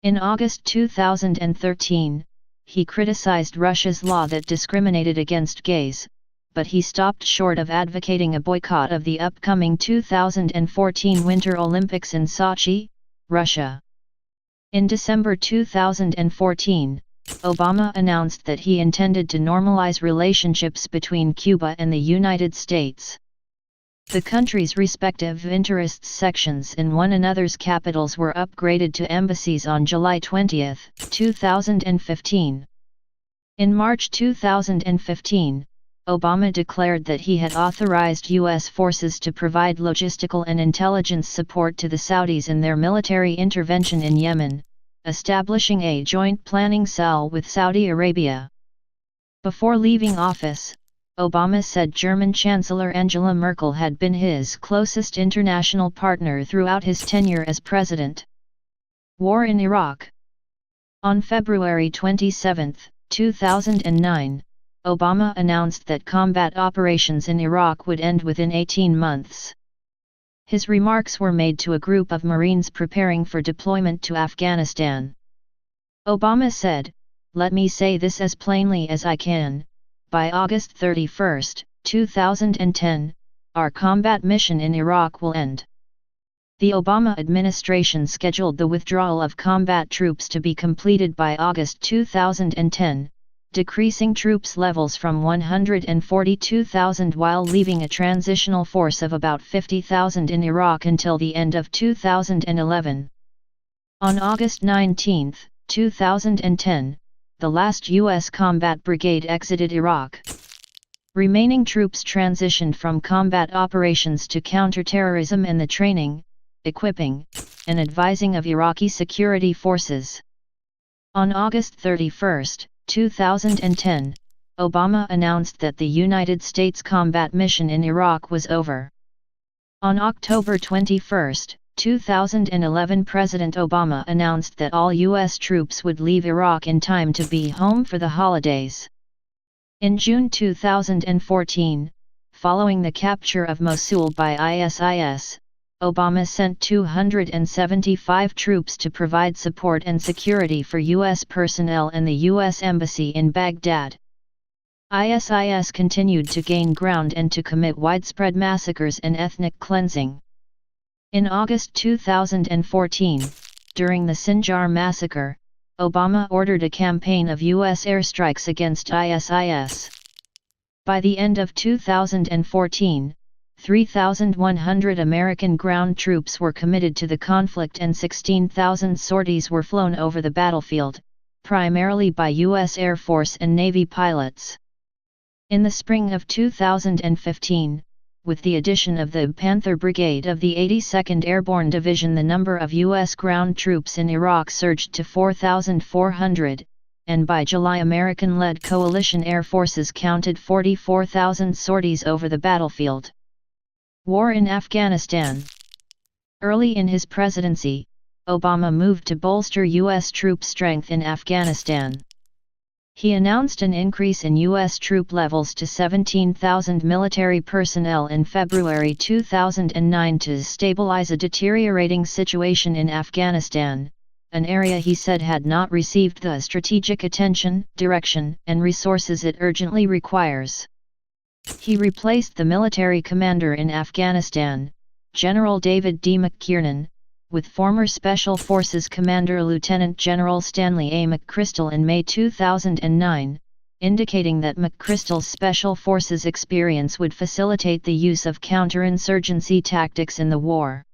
In August 2013, he criticized Russia's law that discriminated against gays, but he stopped short of advocating a boycott of the upcoming 2014 Winter Olympics in Sochi, Russia. In December 2014, Obama announced that he intended to normalize relationships between Cuba and the United States. The countries' respective interests sections in one another's capitals were upgraded to embassies on July 20, 2015. In March 2015, Obama declared that he had authorized U.S. forces to provide logistical and intelligence support to the Saudis in their military intervention in Yemen, establishing a joint planning cell with Saudi Arabia. Before leaving office, Obama said German Chancellor Angela Merkel had been his closest international partner throughout his tenure as president. War in Iraq. On February 27, 2009, Obama announced that combat operations in Iraq would end within 18 months. His remarks were made to a group of Marines preparing for deployment to Afghanistan. Obama said, "Let me say this as plainly as I can, by August 31, 2010, our combat mission in Iraq will end." The Obama administration scheduled the withdrawal of combat troops to be completed by August 2010, decreasing troops levels from 142,000 while leaving a transitional force of about 50,000 in Iraq until the end of 2011. On August 19, 2010, the last U.S. combat brigade exited Iraq. Remaining troops transitioned from combat operations to counterterrorism and the training, equipping, and advising of Iraqi security forces. On August 31, 2010, Obama announced that the United States combat mission in Iraq was over. On October 21, 2011, President Obama announced that all U.S. troops would leave Iraq in time to be home for the holidays. In June 2014, following the capture of Mosul by ISIS, Obama sent 275 troops to provide support and security for U.S. personnel and the U.S. Embassy in Baghdad. ISIS continued to gain ground and to commit widespread massacres and ethnic cleansing. In August 2014, during the Sinjar massacre, Obama ordered a campaign of U.S. airstrikes against ISIS. By the end of 2014, 3,100 American ground troops were committed to the conflict and 16,000 sorties were flown over the battlefield, primarily by U.S. Air Force and Navy pilots. In the spring of 2015, with the addition of the Panther Brigade of the 82nd Airborne Division, the number of U.S. ground troops in Iraq surged to 4,400, and by July American-led coalition air forces counted 44,000 sorties over the battlefield. War in Afghanistan. Early in his presidency, Obama moved to bolster U.S. troop strength in Afghanistan. He announced an increase in U.S. troop levels to 17,000 military personnel in February 2009 to stabilize a deteriorating situation in Afghanistan, an area he said had not received the strategic attention, direction, and resources it urgently requires. He replaced the military commander in Afghanistan, General David D. McKiernan, with former Special Forces Commander Lieutenant General Stanley A. McChrystal in May 2009, indicating that McChrystal's Special Forces experience would facilitate the use of counterinsurgency tactics in the war.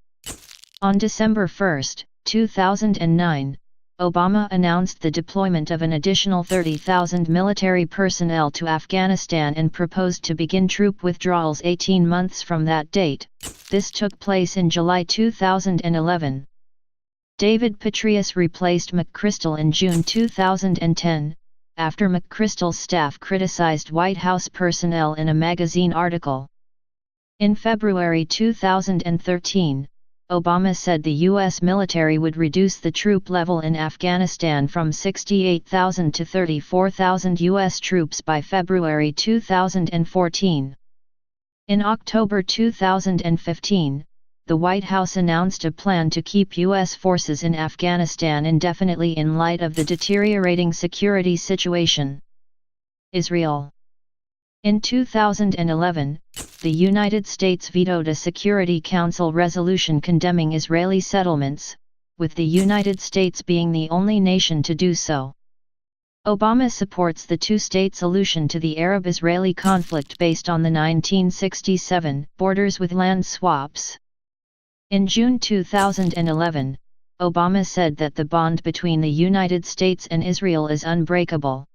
On December 1, 2009, Obama announced the deployment of an additional 30,000 military personnel to Afghanistan and proposed to begin troop withdrawals 18 months from that date. This took place in July 2011. David Petraeus replaced McChrystal in June 2010, after McChrystal's staff criticized White House personnel in a magazine article. In February 2013, Obama said the U.S. military would reduce the troop level in Afghanistan from 68,000 to 34,000 U.S. troops by February 2014. In October 2015, the White House announced a plan to keep U.S. forces in Afghanistan indefinitely in light of the deteriorating security situation. Israel. In 2011, the United States vetoed a Security Council resolution condemning Israeli settlements, with the United States being the only nation to do so. Obama supports the two-state solution to the Arab-Israeli conflict based on the 1967 borders with land swaps. In June 2011, Obama said that the bond between the United States and Israel is unbreakable.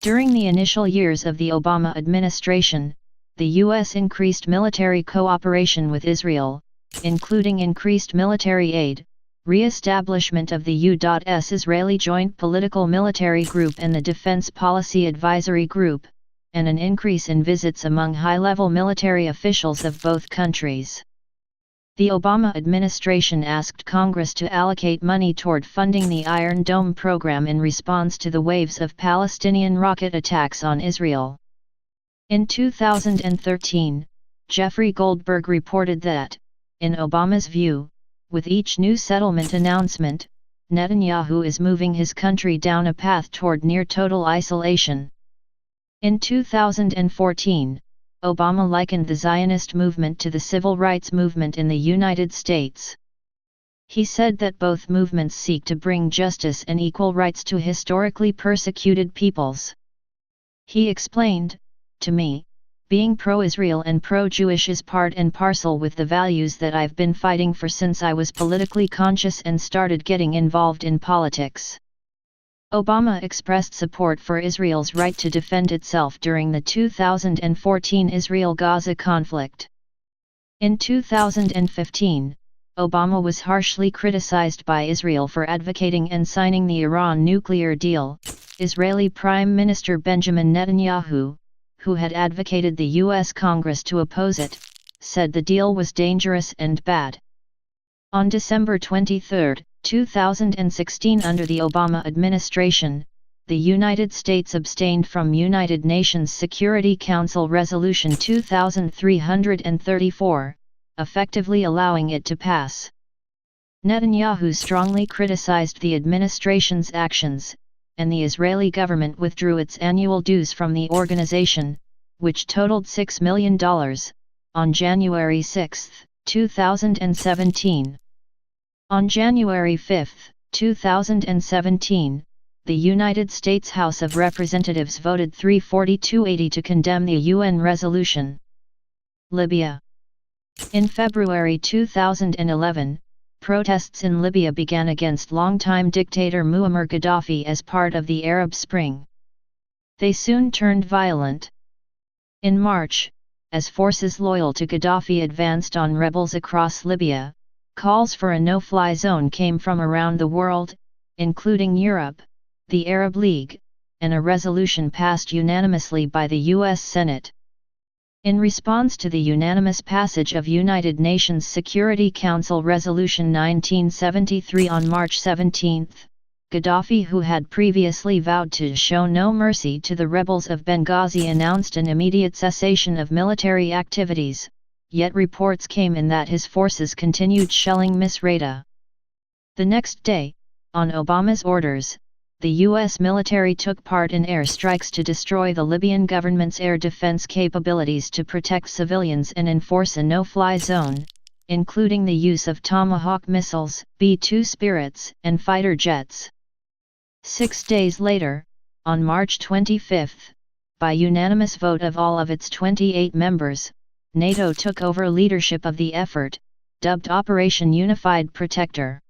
During the initial years of the Obama administration, the U.S. increased military cooperation with Israel, including increased military aid, re-establishment of the U.S. Israeli Joint Political Military Group and the Defense Policy Advisory Group, and an increase in visits among high-level military officials of both countries. The Obama administration asked Congress to allocate money toward funding the Iron Dome program in response to the waves of Palestinian rocket attacks on Israel. In 2013, Jeffrey Goldberg reported that, in Obama's view, with each new settlement announcement, Netanyahu is moving his country down a path toward near-total isolation. In 2014, Obama likened the Zionist movement to the civil rights movement in the United States. He said that both movements seek to bring justice and equal rights to historically persecuted peoples. He explained, "To me, being pro-Israel and pro-Jewish is part and parcel with the values that I've been fighting for since I was politically conscious and started getting involved in politics." Obama expressed support for Israel's right to defend itself during the 2014 Israel-Gaza conflict. In 2015, Obama was harshly criticized by Israel for advocating and signing the Iran nuclear deal. Israeli Prime Minister Benjamin Netanyahu, who had advocated the U.S. Congress to oppose it, said the deal was dangerous and bad. On December 23, 2016, under the Obama administration, the United States abstained from United Nations Security Council Resolution 2334, effectively allowing it to pass. Netanyahu strongly criticized the administration's actions, and the Israeli government withdrew its annual dues from the organization, which totaled $6 million, on January 6, 2017. On January 5, 2017, the United States House of Representatives voted 340-80 to condemn the UN resolution. Libya. In February 2011, protests in Libya began against longtime dictator Muammar Gaddafi as part of the Arab Spring. They soon turned violent. In March, as forces loyal to Gaddafi advanced on rebels across Libya, calls for a no-fly zone came from around the world, including Europe, the Arab League, and a resolution passed unanimously by the U.S. Senate. In response to the unanimous passage of United Nations Security Council Resolution 1973 on March 17, Gaddafi, who had previously vowed to show no mercy to the rebels of Benghazi, announced an immediate cessation of military activities, yet reports came in that his forces continued shelling Misrata. The next day, on Obama's orders, the U.S. military took part in airstrikes to destroy the Libyan government's air defense capabilities to protect civilians and enforce a no-fly zone, including the use of Tomahawk missiles, B-2 Spirits, and fighter jets. 6 days later, on March 25, by unanimous vote of all of its 28 members, NATO took over leadership of the effort, dubbed Operation Unified Protector.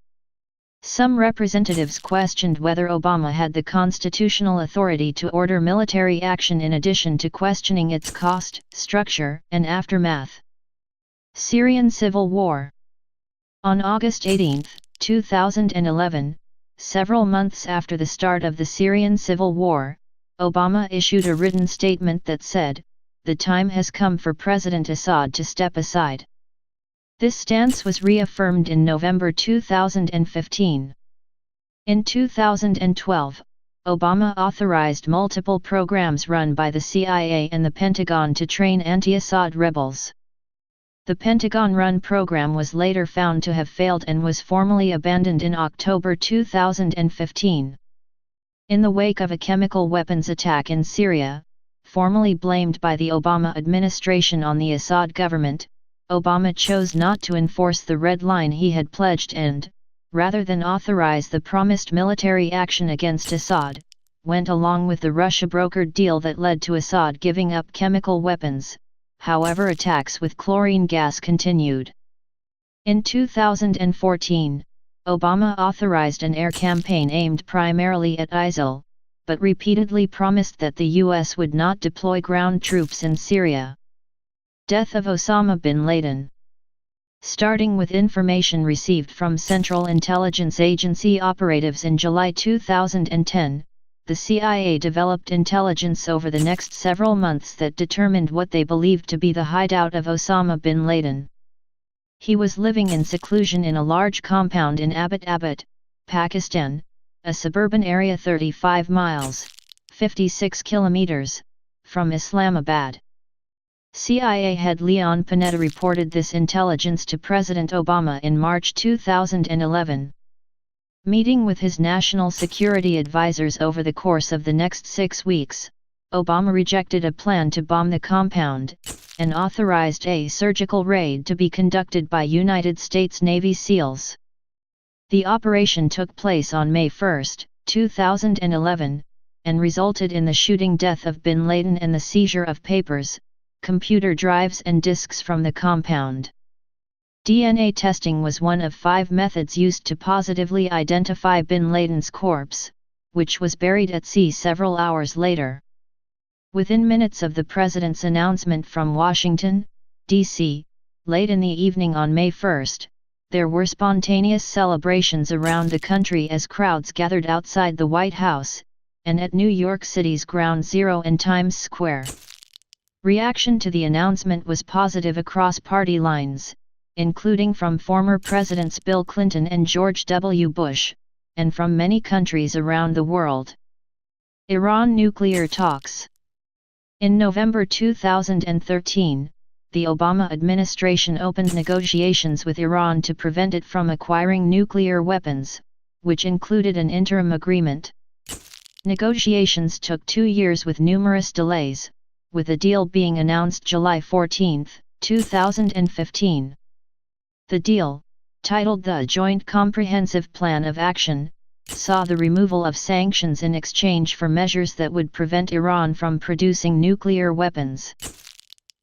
Some representatives questioned whether Obama had the constitutional authority to order military action, in addition to questioning its cost, structure, and aftermath. Syrian Civil War. On August 18, 2011, several months after the start of the Syrian Civil War, Obama issued a written statement that said, "The time has come for President Assad to step aside." This stance was reaffirmed in November 2015. In 2012, Obama authorized multiple programs run by the CIA and the Pentagon to train anti-Assad rebels. The Pentagon-run program was later found to have failed and was formally abandoned in October 2015. In the wake of a chemical weapons attack in Syria, formally blamed by the Obama administration on the Assad government, Obama chose not to enforce the red line he had pledged and, rather than authorize the promised military action against Assad, went along with the Russia-brokered deal that led to Assad giving up chemical weapons. However, attacks with chlorine gas continued. In 2014, Obama authorized an air campaign aimed primarily at ISIL, but repeatedly promised that the U.S. would not deploy ground troops in Syria. Death of Osama bin Laden. Starting with information received from Central Intelligence Agency operatives in July 2010, the CIA developed intelligence over the next several months that determined what they believed to be the hideout of Osama bin Laden. He was living in seclusion in a large compound in Abbottabad, Pakistan, a suburban area 35 miles, 56 kilometers, from Islamabad. CIA head Leon Panetta reported this intelligence to President Obama in March 2011. Meeting with his national security advisors over the course of the next 6 weeks, Obama rejected a plan to bomb the compound, and authorized a surgical raid to be conducted by United States Navy SEALs. The operation took place on May 1, 2011, and resulted in the shooting death of bin Laden and the seizure of papers, computer drives and disks from the compound. DNA testing was one of 5 methods used to positively identify bin Laden's corpse, which was buried at sea several hours later. Within minutes of the president's announcement from Washington, D.C., late in the evening on May 1, there were spontaneous celebrations around the country as crowds gathered outside the White House, and at New York City's Ground Zero and Times Square. Reaction to the announcement was positive across party lines, including from former Presidents Bill Clinton and George W. Bush, and from many countries around the world. Iran nuclear talks. In November 2013, the Obama administration opened negotiations with Iran to prevent it from acquiring nuclear weapons, which included an interim agreement. Negotiations took 2 years with numerous delays, with a deal being announced July 14, 2015. The deal, titled the Joint Comprehensive Plan of Action, saw the removal of sanctions in exchange for measures that would prevent Iran from producing nuclear weapons.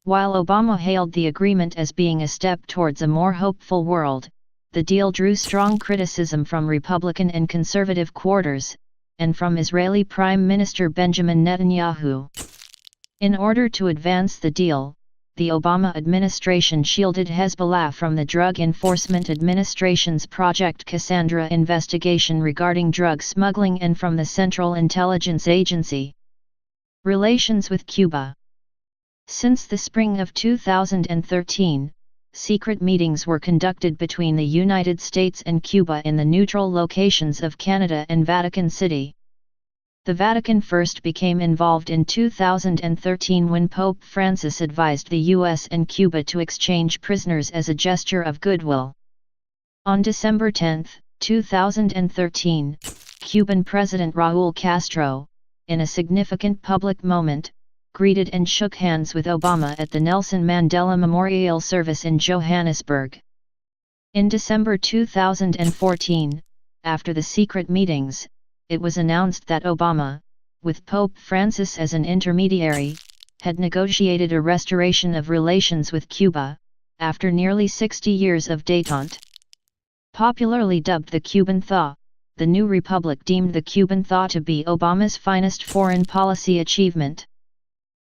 While Obama hailed the agreement as being a step towards a more hopeful world, the deal drew strong criticism from Republican and conservative quarters, and from Israeli Prime Minister Benjamin Netanyahu. In order to advance the deal, the Obama administration shielded Hezbollah from the Drug Enforcement Administration's Project Cassandra investigation regarding drug smuggling and from the Central Intelligence Agency. Relations with Cuba. Since the spring of 2013, secret meetings were conducted between the United States and Cuba in the neutral locations of Canada and Vatican City. The Vatican first became involved in 2013 when Pope Francis advised the US and Cuba to exchange prisoners as a gesture of goodwill. On December 10, 2013, Cuban President Raúl Castro, in a significant public moment, greeted and shook hands with Obama at the Nelson Mandela Memorial Service in Johannesburg. In December 2014, after the secret meetings, it was announced that Obama, with Pope Francis as an intermediary, had negotiated a restoration of relations with Cuba, after nearly 60 years of détente. Popularly dubbed the Cuban Thaw, the new republic deemed the Cuban Thaw to be Obama's finest foreign policy achievement.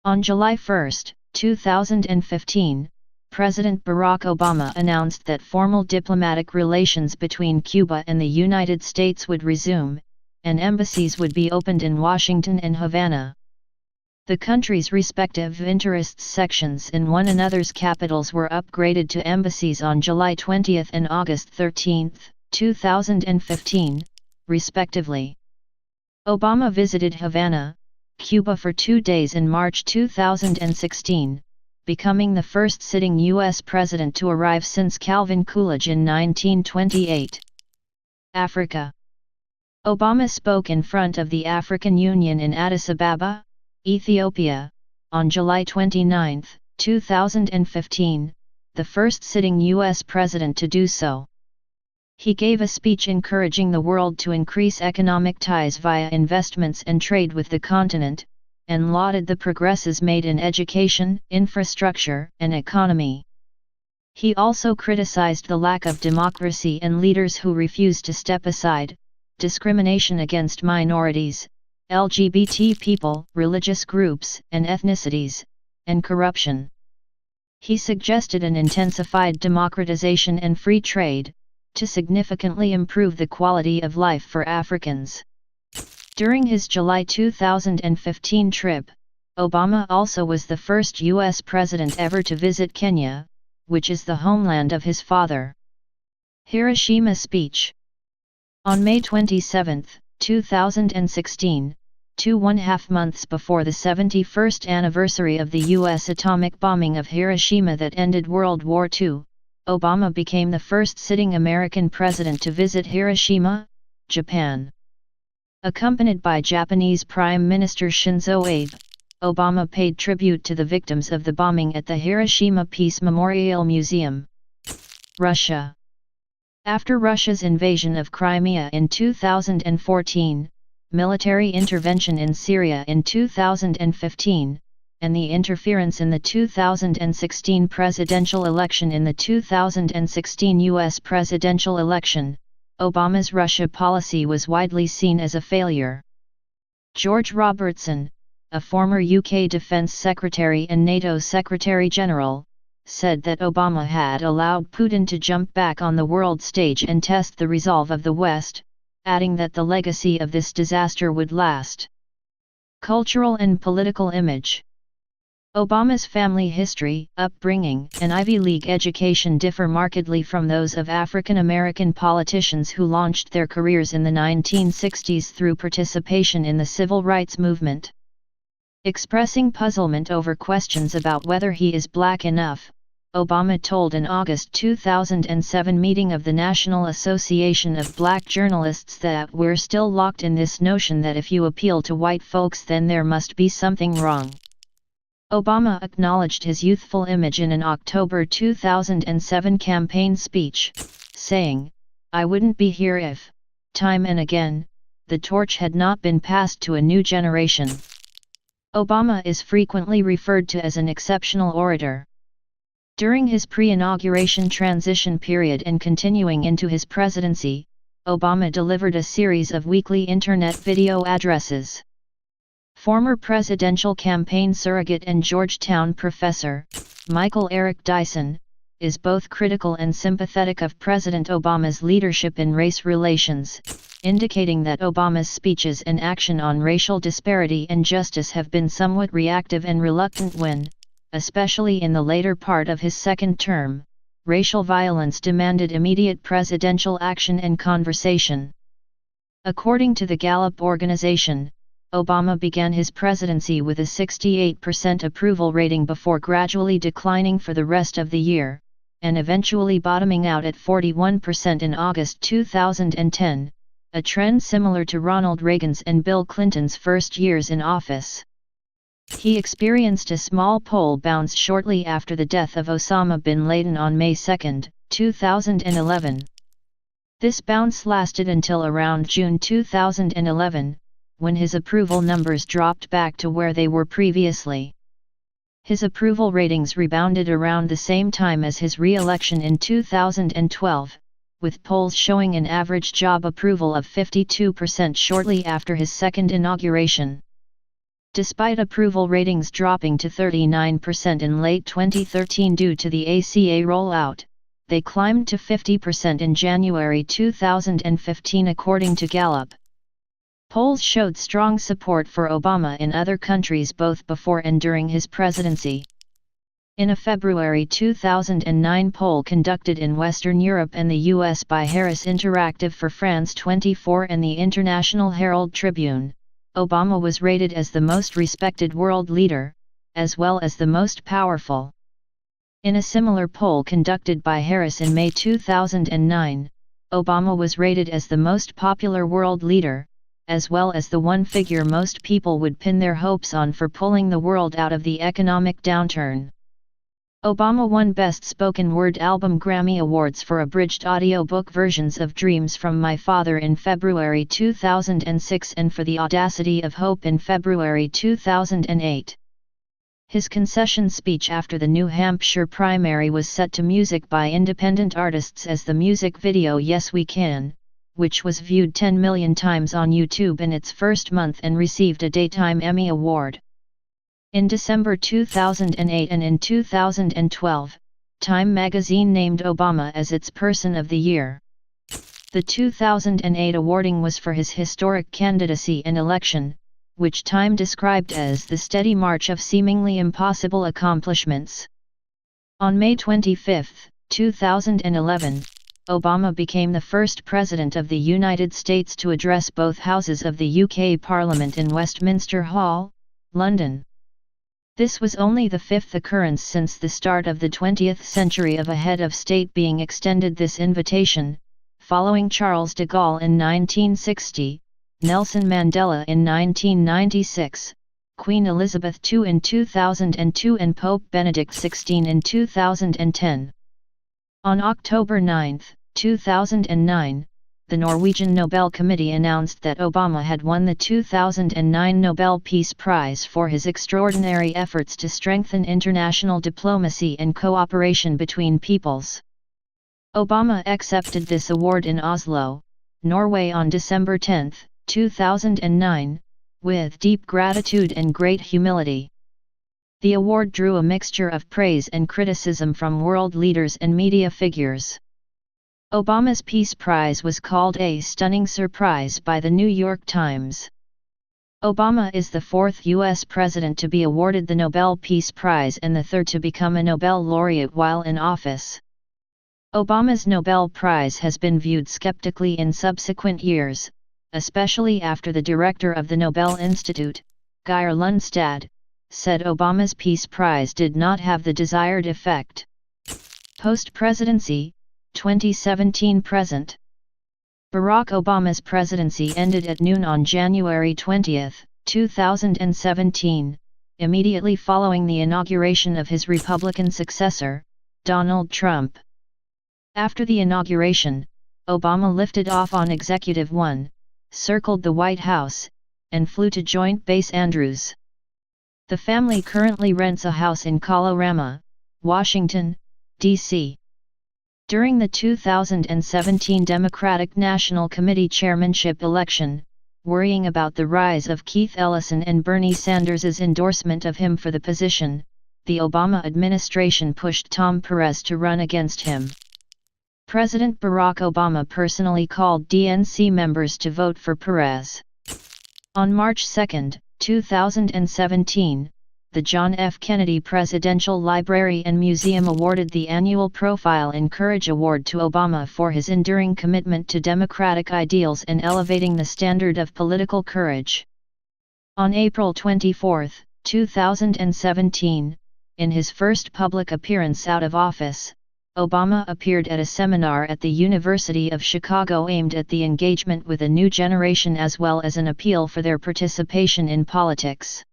On July 1, 2015, President Barack Obama announced that formal diplomatic relations between Cuba and the United States would resume, and embassies would be opened in Washington and Havana. The countries' respective interests sections in one another's capitals were upgraded to embassies on July 20 and August 13, 2015, respectively. Obama visited Havana, Cuba for 2 days in March 2016, becoming the first sitting U.S. president to arrive since Calvin Coolidge in 1928. Africa. Obama spoke in front of the African Union in Addis Ababa, Ethiopia, on July 29, 2015, the first sitting U.S. president to do so. He gave a speech encouraging the world to increase economic ties via investments and trade with the continent, and lauded the progresses made in education, infrastructure, and economy. He also criticized the lack of democracy and leaders who refuse to step aside, discrimination against minorities, LGBT people, religious groups and ethnicities, and corruption. He suggested an intensified democratization and free trade, to significantly improve the quality of life for Africans. During his July 2015 trip, Obama also was the first U.S. president ever to visit Kenya, which is the homeland of his father. Hiroshima speech. On May 27, 2016, 2.5 months before the 71st anniversary of the U.S. atomic bombing of Hiroshima that ended World War II, Obama became the first sitting American president to visit Hiroshima, Japan. Accompanied by Japanese Prime Minister Shinzo Abe, Obama paid tribute to the victims of the bombing at the Hiroshima Peace Memorial Museum. Russia. After Russia's invasion of Crimea in 2014, military intervention in Syria in 2015, and the interference in the 2016 presidential election in the 2016 U.S. presidential election, Obama's Russia policy was widely seen as a failure. George Robertson, a former UK Defence Secretary and NATO Secretary-General, said that Obama had allowed Putin to jump back on the world stage and test the resolve of the West, adding that the legacy of this disaster would last. Cultural and political image. Obama's family history, upbringing, and Ivy League education differ markedly from those of African American politicians who launched their careers in the 1960s through participation in the civil rights movement. Expressing puzzlement over questions about whether he is black enough, Obama told an August 2007 meeting of the National Association of Black Journalists that we're still locked in this notion that if you appeal to white folks then there must be something wrong. Obama acknowledged his youthful image in an October 2007 campaign speech, saying, "I wouldn't be here if, time and again, the torch had not been passed to a new generation." Obama is frequently referred to as an exceptional orator. During his pre-inauguration transition period and continuing into his presidency, Obama delivered a series of weekly internet video addresses. Former presidential campaign surrogate and Georgetown professor, Michael Eric Dyson, is both critical and sympathetic of President Obama's leadership in race relations, indicating that Obama's speeches and action on racial disparity and justice have been somewhat reactive and reluctant when, especially in the later part of his second term, racial violence demanded immediate presidential action and conversation. According to the Gallup organization, Obama began his presidency with a 68% approval rating before gradually declining for the rest of the year, and eventually bottoming out at 41% in August 2010, a trend similar to Ronald Reagan's and Bill Clinton's first years in office. He experienced a small poll bounce shortly after the death of Osama bin Laden on May 2, 2011. This bounce lasted until around June 2011, when his approval numbers dropped back to where they were previously. His approval ratings rebounded around the same time as his re-election in 2012, with polls showing an average job approval of 52% shortly after his second inauguration. Despite approval ratings dropping to 39% in late 2013 due to the ACA rollout, they climbed to 50% in January 2015 according to Gallup. Polls showed strong support for Obama in other countries both before and during his presidency. In a February 2009 poll conducted in Western Europe and the US by Harris Interactive for France 24 and the International Herald Tribune, Obama was rated as the most respected world leader, as well as the most powerful. In a similar poll conducted by Harris in May 2009, Obama was rated as the most popular world leader, as well as the one figure most people would pin their hopes on for pulling the world out of the economic downturn. Obama won Best Spoken Word Album Grammy Awards for abridged audiobook versions of Dreams from My Father in February 2006 and for The Audacity of Hope in February 2008. His concession speech after the New Hampshire primary was set to music by independent artists as the music video Yes We Can, which was viewed 10 million times on YouTube in its first month and received a Daytime Emmy Award. In December 2008 and in 2012, Time magazine named Obama as its Person of the Year. The 2008 awarding was for his historic candidacy and election, which Time described as the steady march of seemingly impossible accomplishments. On May 25, 2011, Obama became the first President of the United States to address both houses of the UK Parliament in Westminster Hall, London. This was only the fifth occurrence since the start of the 20th century of a head of state being extended this invitation, following Charles de Gaulle in 1960, Nelson Mandela in 1996, Queen Elizabeth II in 2002 and Pope Benedict XVI in 2010. On October 9, 2009, the Norwegian Nobel Committee announced that Obama had won the 2009 Nobel Peace Prize for his extraordinary efforts to strengthen international diplomacy and cooperation between peoples. Obama accepted this award in Oslo, Norway on December 10, 2009, with deep gratitude and great humility. The award drew a mixture of praise and criticism from world leaders and media figures. Obama's Peace Prize was called a stunning surprise by the New York Times. Obama is the fourth U.S. president to be awarded the Nobel Peace Prize and the third to become a Nobel laureate while in office. Obama's Nobel Prize has been viewed skeptically in subsequent years, especially after the director of the Nobel Institute, Geir Lundstad, said Obama's Peace Prize did not have the desired effect. Post-presidency, 2017-present. Barack Obama's presidency ended at noon on January 20, 2017, immediately following the inauguration of his Republican successor, Donald Trump. After the inauguration, Obama lifted off on Executive One, circled the White House, and flew to Joint Base Andrews. The family currently rents a house in Colorama, Washington, D.C. During the 2017 Democratic National Committee chairmanship election, worrying about the rise of Keith Ellison and Bernie Sanders' endorsement of him for the position, the Obama administration pushed Tom Perez to run against him. President Barack Obama personally called DNC members to vote for Perez. On March 2, 2017, the John F. Kennedy Presidential Library and Museum awarded the annual Profile and Courage Award to Obama for his enduring commitment to democratic ideals and elevating the standard of political courage. On April 24, 2017, in his first public appearance out of office, Obama appeared at a seminar at the University of Chicago aimed at the engagement with a new generation as well as an appeal for their participation in politics.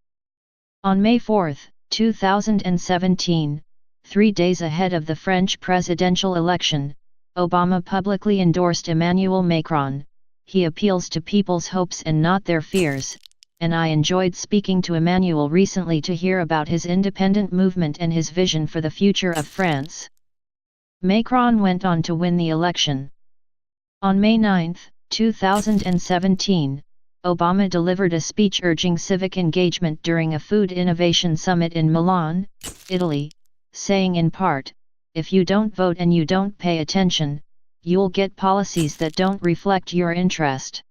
On May 4, 2017, 3 days ahead of the French presidential election, Obama publicly endorsed Emmanuel Macron. He appeals to people's hopes and not their fears, and I enjoyed speaking to Emmanuel recently to hear about his independent movement and his vision for the future of France. Macron went on to win the election. On May 9, 2017, Obama delivered a speech urging civic engagement during a food innovation summit in Milan, Italy, saying in part, "If you don't vote and you don't pay attention, you'll get policies that don't reflect your interest."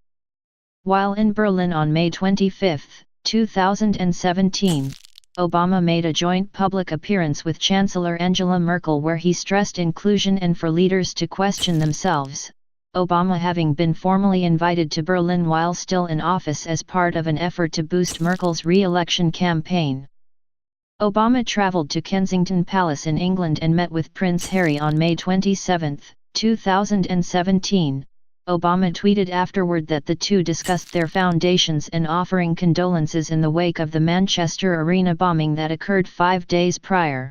While in Berlin on May 25, 2017, Obama made a joint public appearance with Chancellor Angela Merkel where he stressed inclusion and for leaders to question themselves, Obama having been formally invited to Berlin while still in office as part of an effort to boost Merkel's re-election campaign. Obama traveled to Kensington Palace in England and met with Prince Harry on May 27, 2017. Obama tweeted afterward that the two discussed their foundations and offering condolences in the wake of the Manchester Arena bombing that occurred 5 days prior.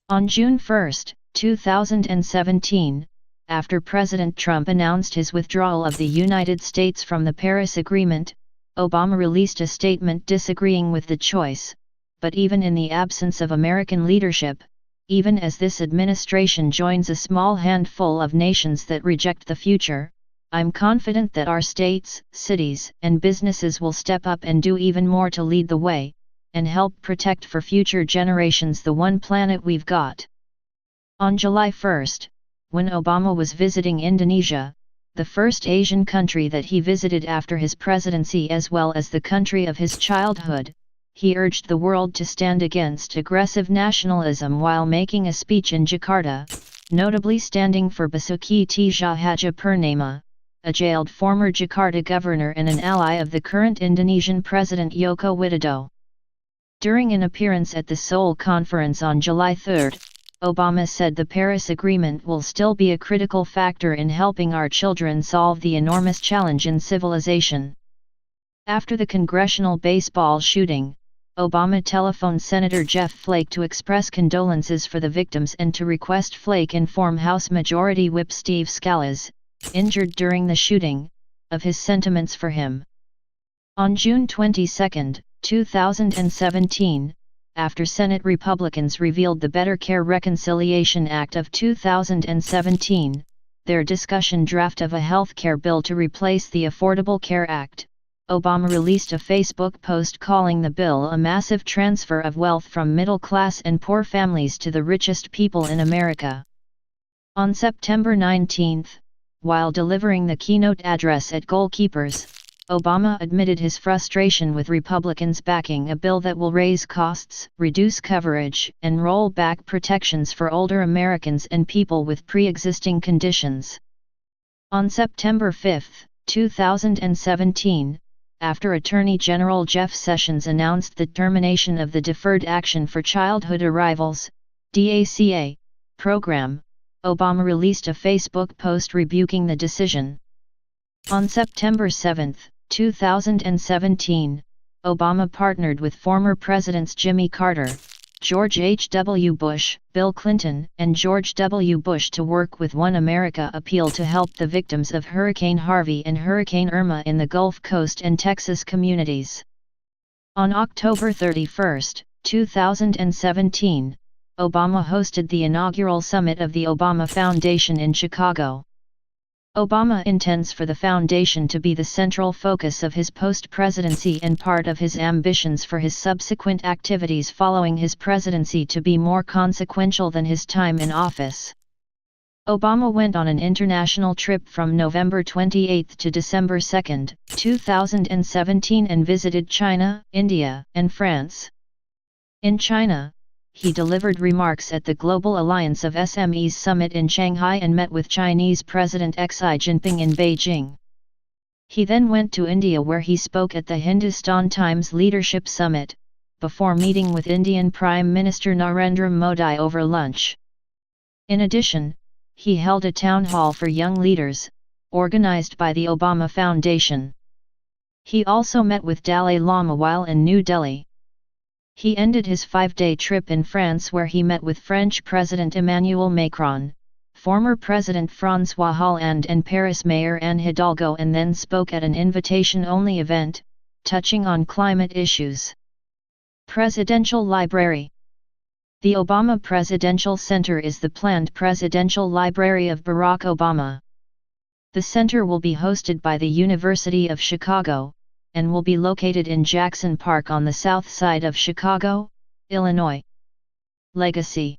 On June 1, 2017, after President Trump announced his withdrawal of the United States from the Paris Agreement, Obama released a statement disagreeing with the choice, but even in the absence of American leadership, even as this administration joins a small handful of nations that reject the future, I'm confident that our states, cities, and businesses will step up and do even more to lead the way, and help protect for future generations the one planet we've got. On July 1, when Obama was visiting Indonesia, the first Asian country that he visited after his presidency as well as the country of his childhood, he urged the world to stand against aggressive nationalism while making a speech in Jakarta, notably standing for Basuki Tjahadjapurnama, a jailed former Jakarta governor and an ally of the current Indonesian President Joko Widodo. During an appearance at the Seoul Conference on July 3, Obama said the Paris Agreement will still be a critical factor in helping our children solve the enormous challenge in civilization. After the congressional baseball shooting, Obama telephoned Senator Jeff Flake to express condolences for the victims and to request Flake inform House Majority Whip Steve Scalise, injured during the shooting, of his sentiments for him. On June 22, 2017, after Senate Republicans revealed the Better Care Reconciliation Act of 2017, their discussion draft of a health care bill to replace the Affordable Care Act, Obama released a Facebook post calling the bill a massive transfer of wealth from middle-class and poor families to the richest people in America. On September 19, while delivering the keynote address at Goalkeepers, Obama admitted his frustration with Republicans backing a bill that will raise costs, reduce coverage, and roll back protections for older Americans and people with pre-existing conditions. On September 5, 2017, after Attorney General Jeff Sessions announced the termination of the Deferred Action for Childhood Arrivals (DACA) program, Obama released a Facebook post rebuking the decision. On September 7, 2017, Obama partnered with former Presidents Jimmy Carter, George H.W. Bush, Bill Clinton, and George W. Bush to work with One America Appeal to help the victims of Hurricane Harvey and Hurricane Irma in the Gulf Coast and Texas communities. On October 31, 2017, Obama hosted the inaugural summit of the Obama Foundation in Chicago. Obama intends for the foundation to be the central focus of his post-presidency and part of his ambitions for his subsequent activities following his presidency to be more consequential than his time in office. Obama went on an international trip from November 28 to December 2, 2017 and visited China, India, and France. In China, he delivered remarks at the Global Alliance of SMEs Summit in Shanghai and met with Chinese President Xi Jinping in Beijing. He then went to India where he spoke at the Hindustan Times Leadership Summit, before meeting with Indian Prime Minister Narendra Modi over lunch. In addition, he held a town hall for young leaders, organized by the Obama Foundation. He also met with Dalai Lama while in New Delhi. He ended his 5-day trip in France where he met with French President Emmanuel Macron, former President François Hollande and Paris Mayor Anne Hidalgo and then spoke at an invitation-only event, touching on climate issues. Presidential Library. The Obama Presidential Center is the planned presidential library of Barack Obama. The center will be hosted by the University of Chicago, and will be located in Jackson Park on the south side of Chicago, Illinois. Legacy.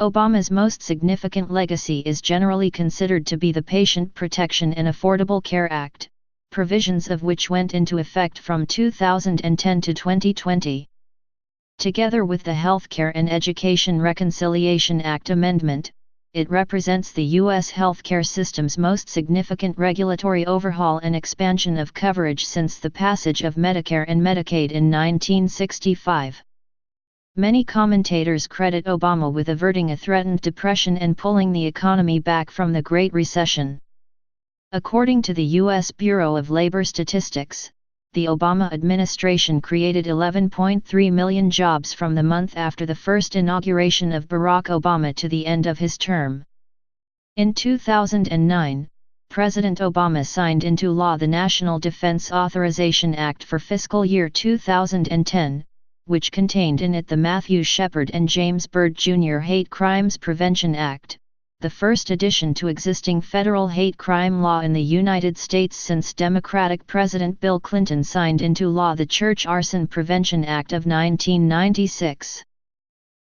Obama's most significant legacy is generally considered to be the Patient Protection and Affordable Care Act, provisions of which went into effect from 2010 to 2020. Together with the Healthcare and Education Reconciliation Act amendment, it represents the U.S. healthcare system's most significant regulatory overhaul and expansion of coverage since the passage of Medicare and Medicaid in 1965. Many commentators credit Obama with averting a threatened depression and pulling the economy back from the Great Recession. According to the U.S. Bureau of Labor Statistics, the Obama administration created 11.3 million jobs from the month after the first inauguration of Barack Obama to the end of his term. In 2009, President Obama signed into law the National Defense Authorization Act for fiscal year 2010, which contained in it the Matthew Shepard and James Byrd Jr. Hate Crimes Prevention Act, the first addition to existing federal hate crime law in the United States since Democratic President Bill Clinton signed into law the Church Arson Prevention Act of 1996.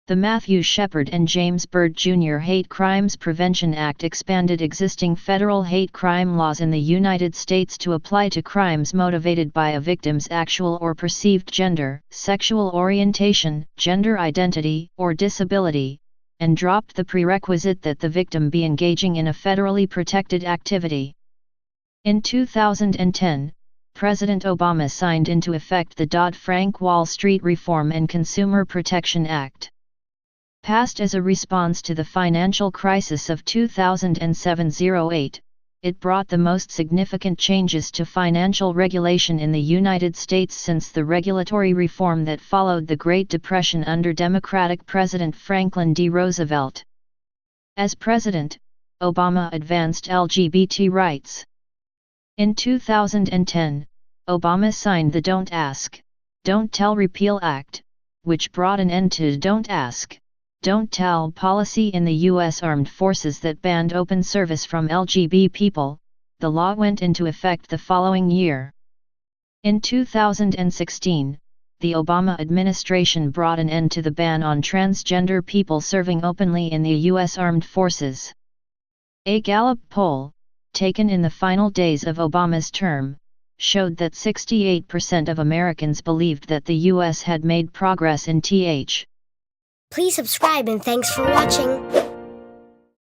The Matthew Shepard and James Byrd Jr. Hate Crimes Prevention Act expanded existing federal hate crime laws in the United States to apply to crimes motivated by a victim's actual or perceived gender, sexual orientation, gender identity, or disability, and dropped the prerequisite that the victim be engaging in a federally protected activity. In 2010, President Obama signed into effect the Dodd-Frank Wall Street Reform and Consumer Protection Act. Passed as a response to the financial crisis of 2007-08, it brought the most significant changes to financial regulation in the United States since the regulatory reform that followed the Great Depression under Democratic President Franklin D. Roosevelt. As president, Obama advanced LGBT rights. In 2010, Obama signed the Don't Ask, Don't Tell Repeal Act, which brought an end to Don't Ask, Don't Tell policy in the U.S. Armed Forces that banned open service from LGBT people. The law went into effect the following year. In 2016, the Obama administration brought an end to the ban on transgender people serving openly in the U.S. Armed Forces. A Gallup poll, taken in the final days of Obama's term, showed that 68% of Americans believed that the U.S. had made progress in th. Please subscribe and thanks for watching.